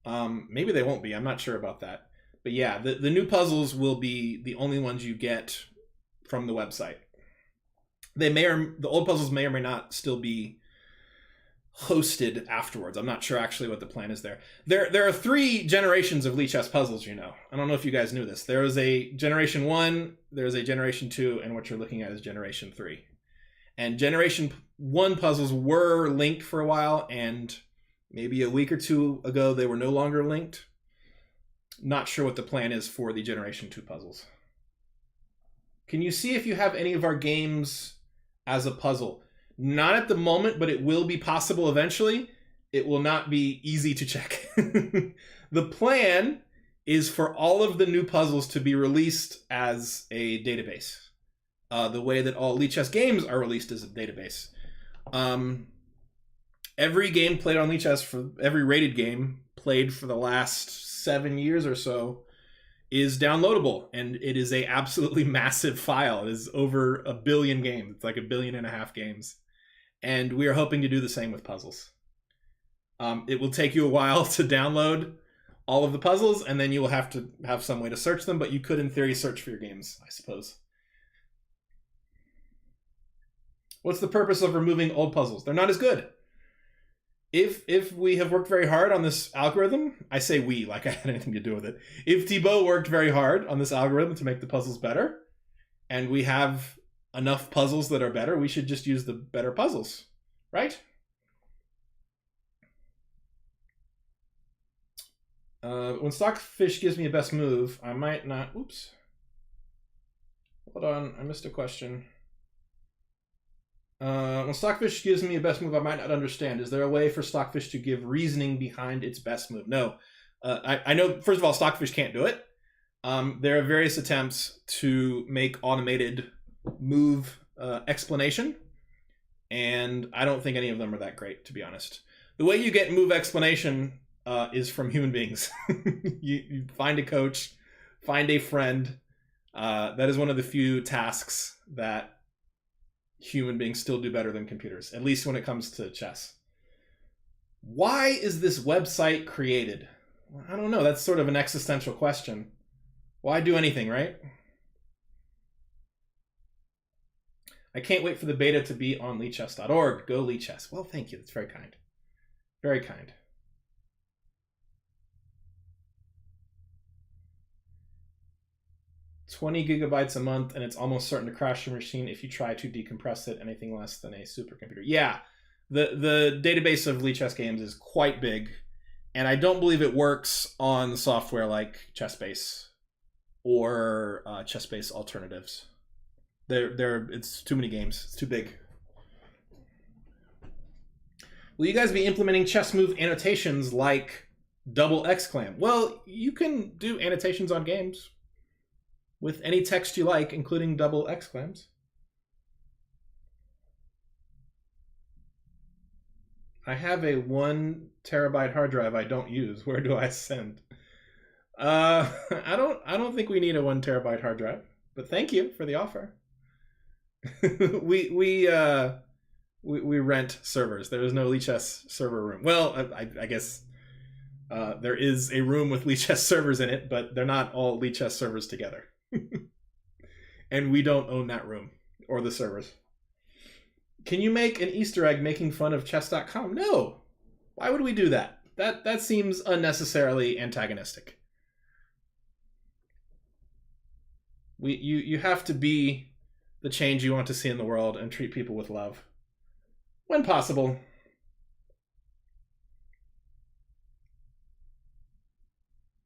Maybe they won't be. I'm not sure about that. But yeah, the new puzzles will be the only ones you get from the website. The old puzzles may or may not still be hosted afterwards. I'm not sure actually what the plan is there. There are 3 generations of Lichess puzzles, you know. I don't know if you guys knew this. There is a Generation 1, there's a Generation 2, and what you're looking at is Generation 3. And Generation 1 puzzles were linked for a while, and maybe a week or 2 ago they were no longer linked. Not sure what the plan is for the Generation 2 puzzles. Can you see if you have any of our games as a puzzle? Not at the moment, but it will be possible eventually. It will not be easy to check. The plan is for all of the new puzzles to be released as a database. The way that all Lichess games are released as a database. Every game played on Lichess, for every rated game played for the last 7 years or so, is downloadable, and it is a absolutely massive file. It is over 1 billion games. It's like 1.5 billion games. And we are hoping to do the same with puzzles. It will take you a while to download all of the puzzles, and then you will have to have some way to search them, but you could, in theory, search for your games, I suppose. What's the purpose of removing old puzzles? They're not as good. If we have worked very hard on this algorithm, I say we, like I had anything to do with it. If Thibaut worked very hard on this algorithm to make the puzzles better, and we have enough puzzles that are better, we should just use the better puzzles, right? When Stockfish gives me a best move, I might not... Oops. Hold on, I missed a question. When Stockfish gives me a best move I might not understand, is there a way for Stockfish to give reasoning behind its best move? No. I know, first of all, Stockfish can't do it. There are various attempts to make automated move explanation, and I don't think any of them are that great, to be honest. The way you get move explanation is from human beings. You find a coach, find a friend. That is one of the few tasks that human beings still do better than computers, at least when it comes to chess. Why is this website created? I don't know. That's sort of an existential question. Why do anything, right? I can't wait for the beta to be on leechess.org. Go Lichess. Well, thank you. That's very kind. Very kind. $20 gigabytes a month, and it's almost certain to crash your machine if you try to decompress it anything less than a supercomputer. Yeah, the database of Lichess games is quite big, and I don't believe it works on software like ChessBase or ChessBase alternatives. It's too many games. It's too big. Will you guys be implementing chess move annotations like double exclam? Well, you can do annotations on games with any text you like, including double exclams. I have a 1 terabyte hard drive I don't use. Where do I send? I don't think we need a 1 terabyte hard drive, but thank you for the offer. we rent servers. There is no Lichess server room. Well, I guess there is a room with Lichess servers in it, but they're not all Lichess servers together. And we don't own that room or the servers. Can you make an Easter egg making fun of chess.com? No. Why would we do that? That seems unnecessarily antagonistic. You have to be the change you want to see in the world and treat people with love when possible.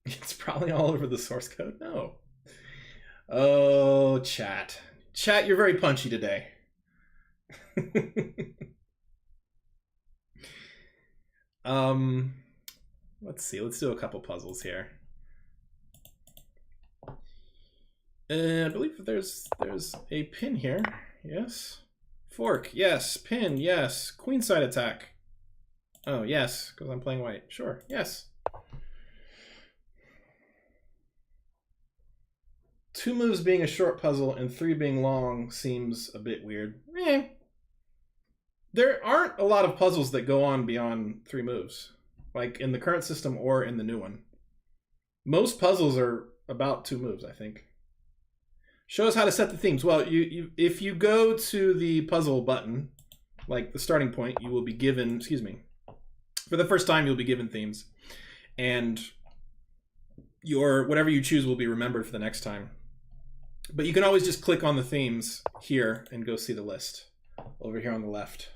It's probably all over the source code. No. Oh, chat. Chat, you're very punchy today. Let's see. Let's do a couple puzzles here. I believe there's a pin here. Yes. Fork. Yes. Pin. Yes. Queenside attack. Oh, yes, because I'm playing white. Sure. Yes. 2 moves being a short puzzle and 3 being long seems a bit weird. There aren't a lot of puzzles that go on beyond 3 moves, like in the current system or in the new one. Most puzzles are about 2 moves, I think. Show us how to set the themes. Well, if you go to the puzzle button, like the starting point, you will be given, excuse me, for the first time you'll be given themes. And your whatever you choose will be remembered for the next time. But you can always just click on the themes here and go see the list over here on the left.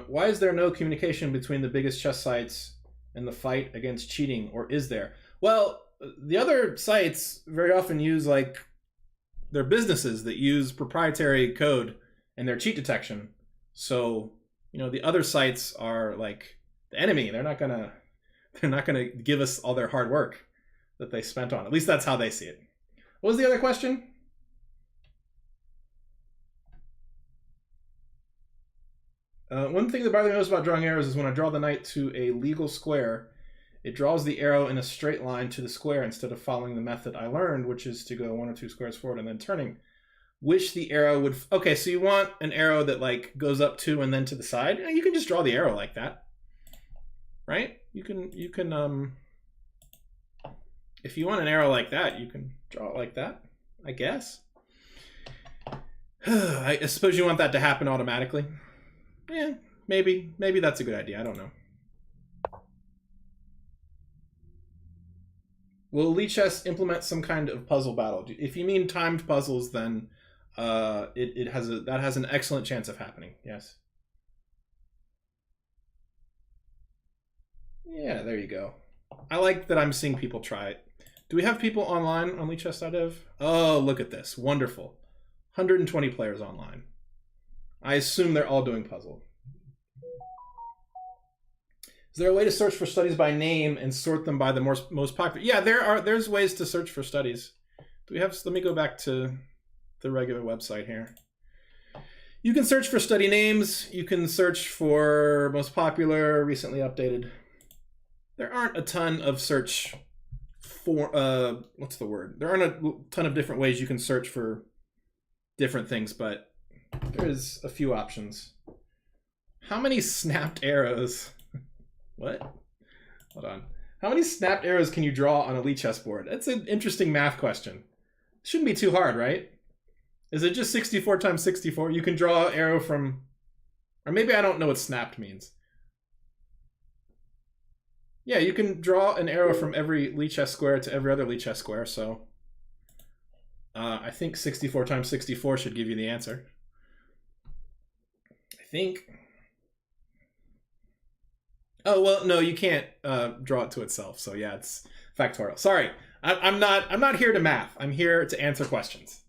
Why is there no communication between the biggest chess sites and the fight against cheating, or is there? Well, the other sites very often use, like, they're businesses that use proprietary code and their cheat detection. So, you know, the other sites are like the enemy. They're not gonna give us all their hard work that they spent on. At least that's how they see it. What was the other question? One thing that bothers me most about drawing arrows is when I draw the knight to a legal square, it draws the arrow in a straight line to the square instead of following the method I learned, which is to go 1 or 2 squares forward and then turning. Wish the arrow would... Okay, so you want an arrow that like goes up 2 and then to the side? You can just draw the arrow like that, right? You can if you want an arrow like that, you can draw it like that, I guess. I suppose you want that to happen automatically. Yeah, maybe that's a good idea. I don't know. Will Lichess implement some kind of puzzle battle? If you mean timed puzzles, then that has an excellent chance of happening. Yes. Yeah, there you go. I like that I'm seeing people try it. Do we have people online on Lichess.dev? Oh, look at this. Wonderful. 120 players online. I assume they're all doing puzzle. Is there a way to search for studies by name and sort them by the most popular? Yeah, there's ways to search for studies. Do we have? Let me go back to the regular website here. You can search for study names. You can search for most popular, recently updated. There aren't a ton of search for what's the word? There aren't a ton of different ways you can search for different things, but there is a few options. How many snapped arrows? What? Hold on. How many snapped arrows can you draw on a Lichess board? That's an interesting math question. Shouldn't be too hard, right? Is it just 64 times 64? You can draw an arrow from... Or maybe I don't know what snapped means. Yeah, you can draw an arrow from every Lichess square to every other Lichess square, so... I think 64 times 64 should give you the answer. I think... Oh, well, no, you can't draw it to itself, so yeah, it's factorial. Sorry, I'm not here to math. I'm here to answer questions.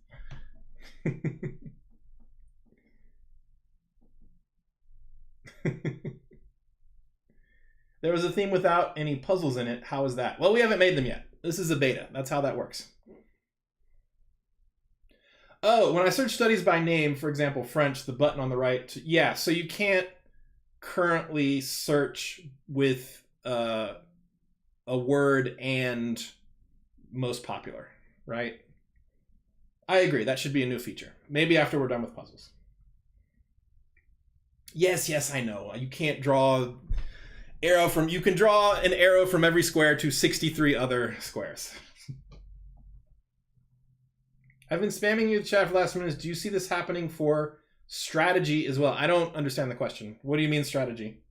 There was a theme without any puzzles in it. How is that? Well, we haven't made them yet. This is a beta. That's how that works. Oh, when I search studies by name, for example, French, the button on the right. Yeah, so you can't currently search with a word and most popular, right? I agree. That should be a new feature. Maybe after we're done with puzzles. Yes, I know. You can't draw arrow from... You can draw an arrow from every square to 63 other squares. I've been spamming you in the chat for the last minutes. Do you see this happening for strategy as well? I don't understand the question. What do you mean strategy?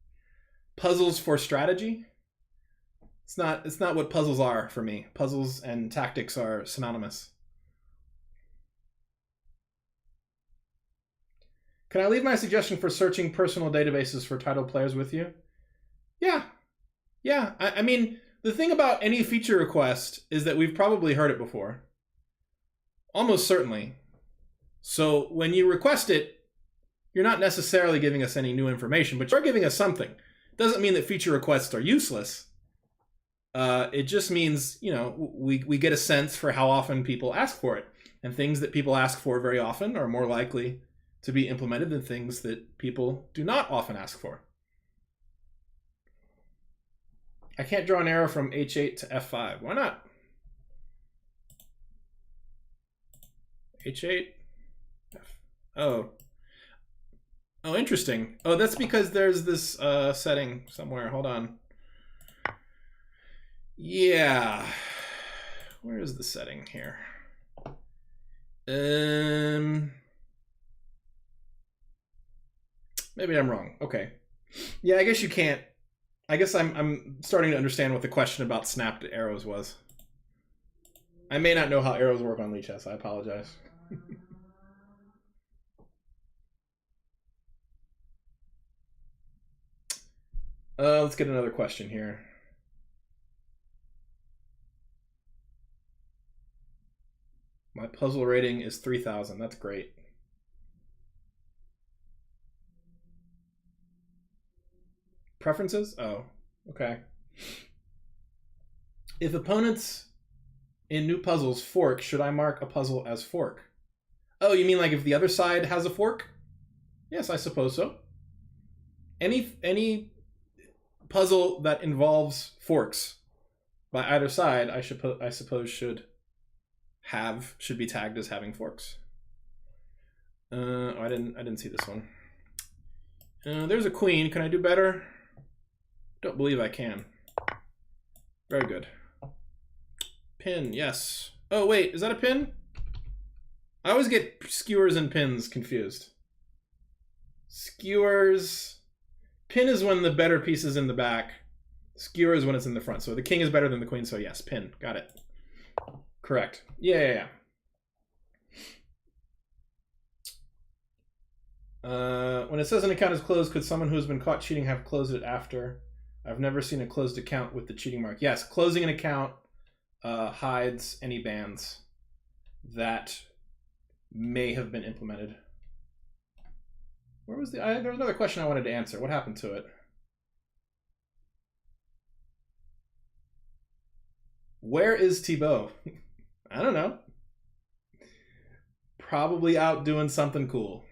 Puzzles for strategy? It's not what puzzles are for me. Puzzles and tactics are synonymous. Can I leave my suggestion for searching personal databases for titled players with you? Yeah. I mean, the thing about any feature request is that we've probably heard it before. Almost certainly. So when you request it, you're not necessarily giving us any new information, but you're giving us something. It doesn't mean that feature requests are useless. It just means, you know, we get a sense for how often people ask for it. And things that people ask for very often are more likely to be implemented than things that people do not often ask for. I can't draw an arrow from H8 to F5. Why not? H8. Oh, interesting. Oh, that's because there's this setting somewhere. Hold on. Yeah. Where is the setting here? Maybe I'm wrong. Okay. Yeah, I guess you can't. I guess I'm starting to understand what the question about snapped arrows was. I may not know how arrows work on Lichess. I apologize. Let's get another question here. My puzzle rating is 3,000. That's great. Preferences? Oh, okay. If opponents in new puzzles fork, should I mark a puzzle as fork? Oh, you mean like if the other side has a fork? Yes, I suppose so. any puzzle that involves forks by either side, I suppose should be tagged as having forks. Oh, I didn't see this one. There's a queen. Can I do better? Don't believe I can. Very good. Pin, yes. Oh wait, is that a pin? I always get skewers and pins confused. Skewers. Pin is when the better piece is in the back. Skewer is when it's in the front. So the king is better than the queen, so yes, pin. Got it. Correct. Yeah. When it says an account is closed, could someone who has been caught cheating have closed it after? I've never seen a closed account with the cheating mark. Yes, closing an account hides any bans that may have been implemented. Where was there was another question I wanted to answer. What happened to it? Where is Thibaut? I don't know. Probably out doing something cool.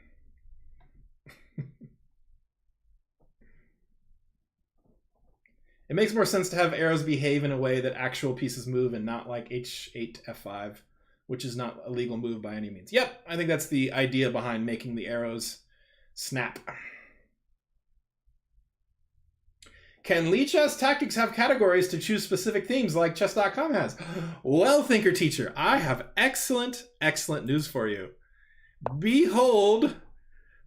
It makes more sense to have arrows behave in a way that actual pieces move and not like H8 to F5, which is not a legal move by any means. Yep, I think that's the idea behind making the arrows snap. Can Lichess tactics have categories to choose specific themes like chess.com has? Well, thinker teacher, I have excellent news for you. Behold,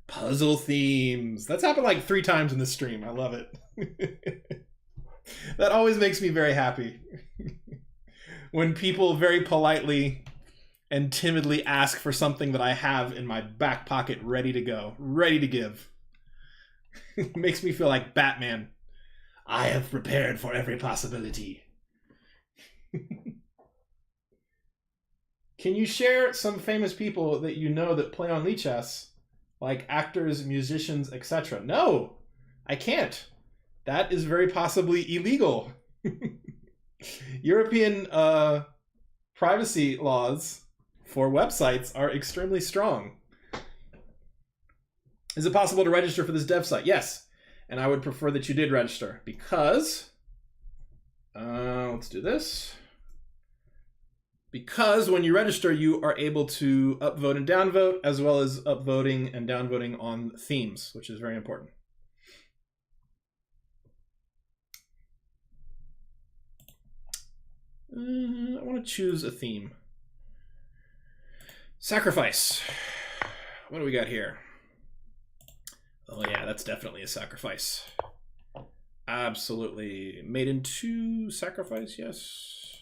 puzzle themes. That's happened like 3 times in this stream. I love it. That always makes me very happy. When people very politely and timidly ask for something that I have in my back pocket ready to go, ready to give. It makes me feel like Batman. I have prepared for every possibility. Can you share some famous people that you know that play on Lichess, like actors, musicians, etc.? No, I can't. That is very possibly illegal. European privacy laws for websites are extremely strong. Is it possible to register for this dev site? Yes. And I would prefer that you did register because, let's do this. Because when you register, you are able to upvote and downvote, as well as upvoting and downvoting on themes, which is very important. I want to choose a theme. Sacrifice. What do we got here? Oh yeah, that's definitely a sacrifice. Absolutely. Maiden 2 sacrifice, yes.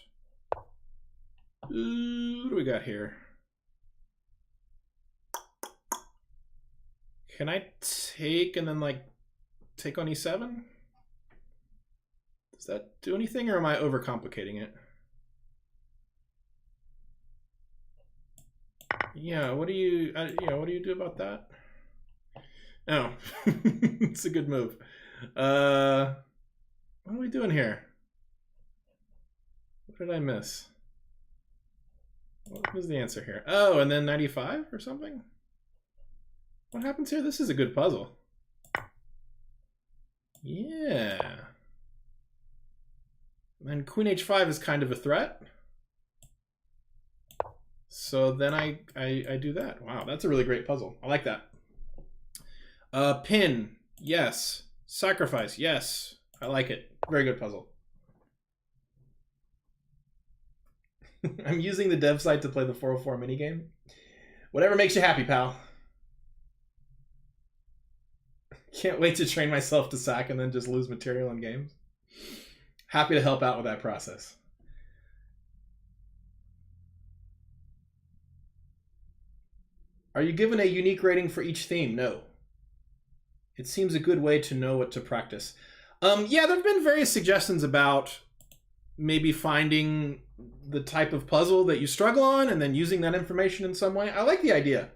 What do we got here? Can I take and then like take on E7? Does that do anything, or am I overcomplicating it? Yeah, what do you do about that? Oh, it's a good move. What are we doing here? What did I miss? What was the answer here? Oh, and then 95 or something? What happens here? This is a good puzzle. Yeah. And Queen H5 is kind of a threat. So then I do that. Wow, that's a really great puzzle. I like that. Pin, yes. Sacrifice, yes. I like it. Very good puzzle. I'm using the dev site to play the 404 minigame. Whatever makes you happy, pal. Can't wait to train myself to sack and then just lose material in games. Happy to help out with that process. Are you given a unique rating for each theme? No. It seems a good way to know what to practice. Yeah, there have been various suggestions about maybe finding the type of puzzle that you struggle on and then using that information in some way. I like the idea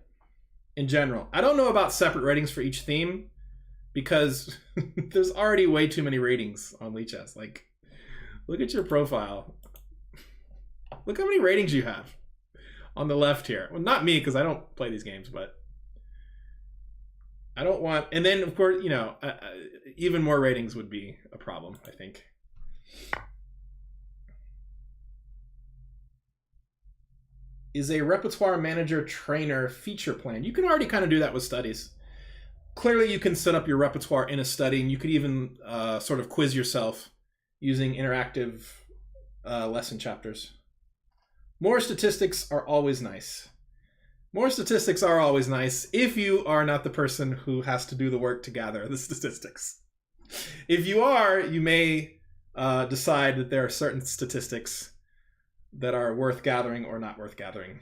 in general. I don't know about separate ratings for each theme because there's already way too many ratings on Lichess. Like, look at your profile. Look how many ratings you have on the left here. Well, not me, because I don't play these games, but I don't want, and then of course, you know, even more ratings would be a problem, I think. Is a repertoire manager trainer feature plan? You can already kind of do that with studies. Clearly, you can set up your repertoire in a study, and you could even sort of quiz yourself using interactive lesson chapters. More statistics are always nice. More statistics are always nice if you are not the person who has to do the work to gather the statistics. If you are, you may decide that there are certain statistics that are worth gathering or not worth gathering.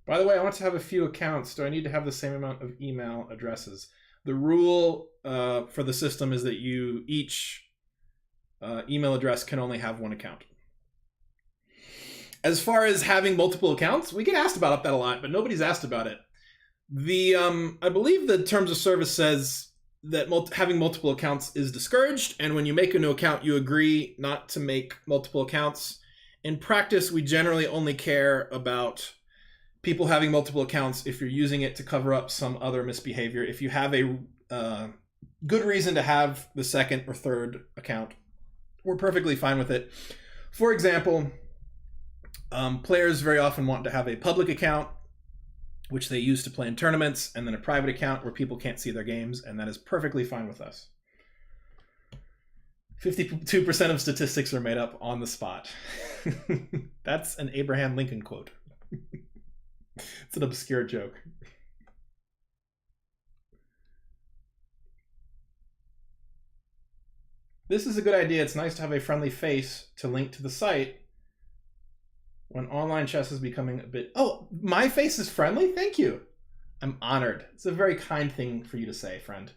By the way, I want to have a few accounts. Do I need to have the same amount of email addresses? The rule for the system is that each email address can only have one account. As far as having multiple accounts, we get asked about that a lot, but nobody's asked about it. I believe the terms of service says that having multiple accounts is discouraged, and when you make a new account, you agree not to make multiple accounts. In practice, we generally only care about people having multiple accounts if you're using it to cover up some other misbehavior. If you have a good reason to have the second or third account, we're perfectly fine with it. For example, players very often want to have a public account, which they use to play in tournaments, and then a private account where people can't see their games, and that is perfectly fine with us. 52% of statistics are made up on the spot. That's an Abraham Lincoln quote. It's an obscure joke. This is a good idea. It's nice to have a friendly face to link to the site when online chess is becoming a bit... Oh, my face is friendly? Thank you. I'm honored. It's a very kind thing for you to say, friend.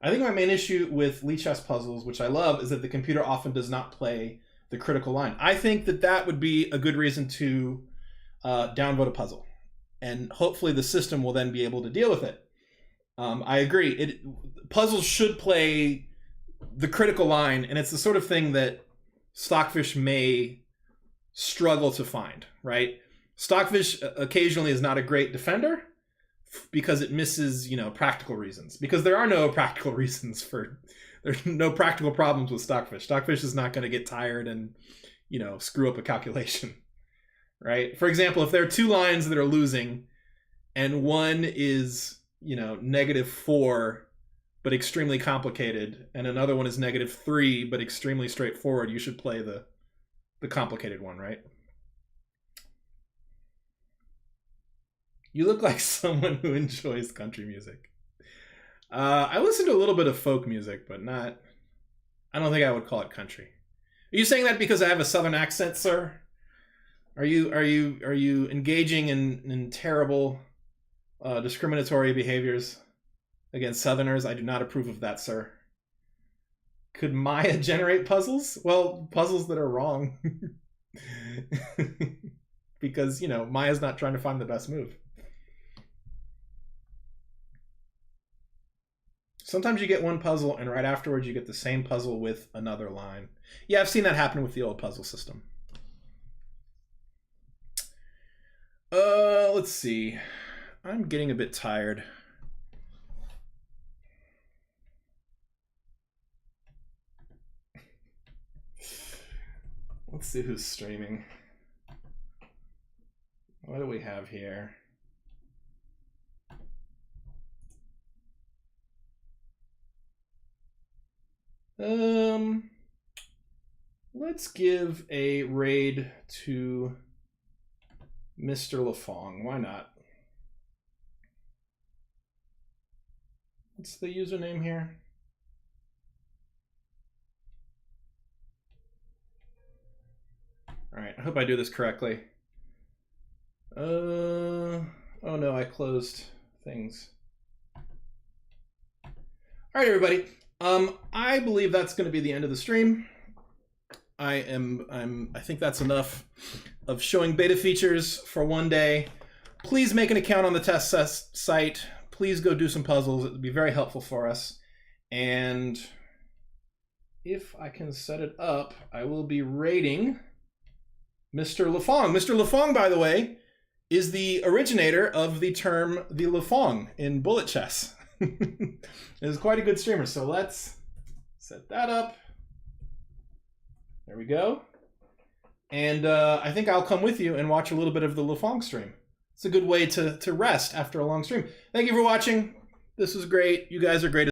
I think my main issue with Lichess puzzles, which I love, is that the computer often does not play the critical line. I think that that would be a good reason to downvote a puzzle. And hopefully the system will then be able to deal with it. I agree. Puzzles should play the critical line, and it's the sort of thing that Stockfish may struggle to find, right? Stockfish occasionally is not a great defender because it misses, practical reasons. Because there are no practical reasons there's no practical problems with Stockfish. Stockfish is not going to get tired and, screw up a calculation, right? For example, if there are two lines that are losing and one is, -4, but extremely complicated, and another one is -3, but extremely straightforward, you should play the complicated one, right? You look like someone who enjoys country music. I listen to a little bit of folk music, but I don't think I would call it country. Are you saying that because I have a southern accent, sir? Are you engaging in terrible discriminatory behaviors against Southerners? I do not approve of that, sir. Could Maya generate puzzles? Well, puzzles that are wrong. Because, Maya's not trying to find the best move. Sometimes you get one puzzle and right afterwards you get the same puzzle with another line. Yeah, I've seen that happen with the old puzzle system. Let's see. I'm getting a bit tired. Let's see who's streaming. What do we have here? Let's give a raid to Mr. Lafong. Why not? What's the username here? All right, I hope I do this correctly. Oh no, I closed things. All right, everybody. I believe that's going to be the end of the stream. I think that's enough of showing beta features for one day. Please make an account on the test site. Please go do some puzzles. It would be very helpful for us. And if I can set it up, I will be rating Mr. Lafong. Mr. Lafong, by the way, is the originator of the term the Lafong in bullet chess. Is quite a good streamer. So let's set that up. There we go. And I think I'll come with you and watch a little bit of the Lafong stream. It's a good way to rest after a long stream. Thank you for watching. This was great. You guys are great.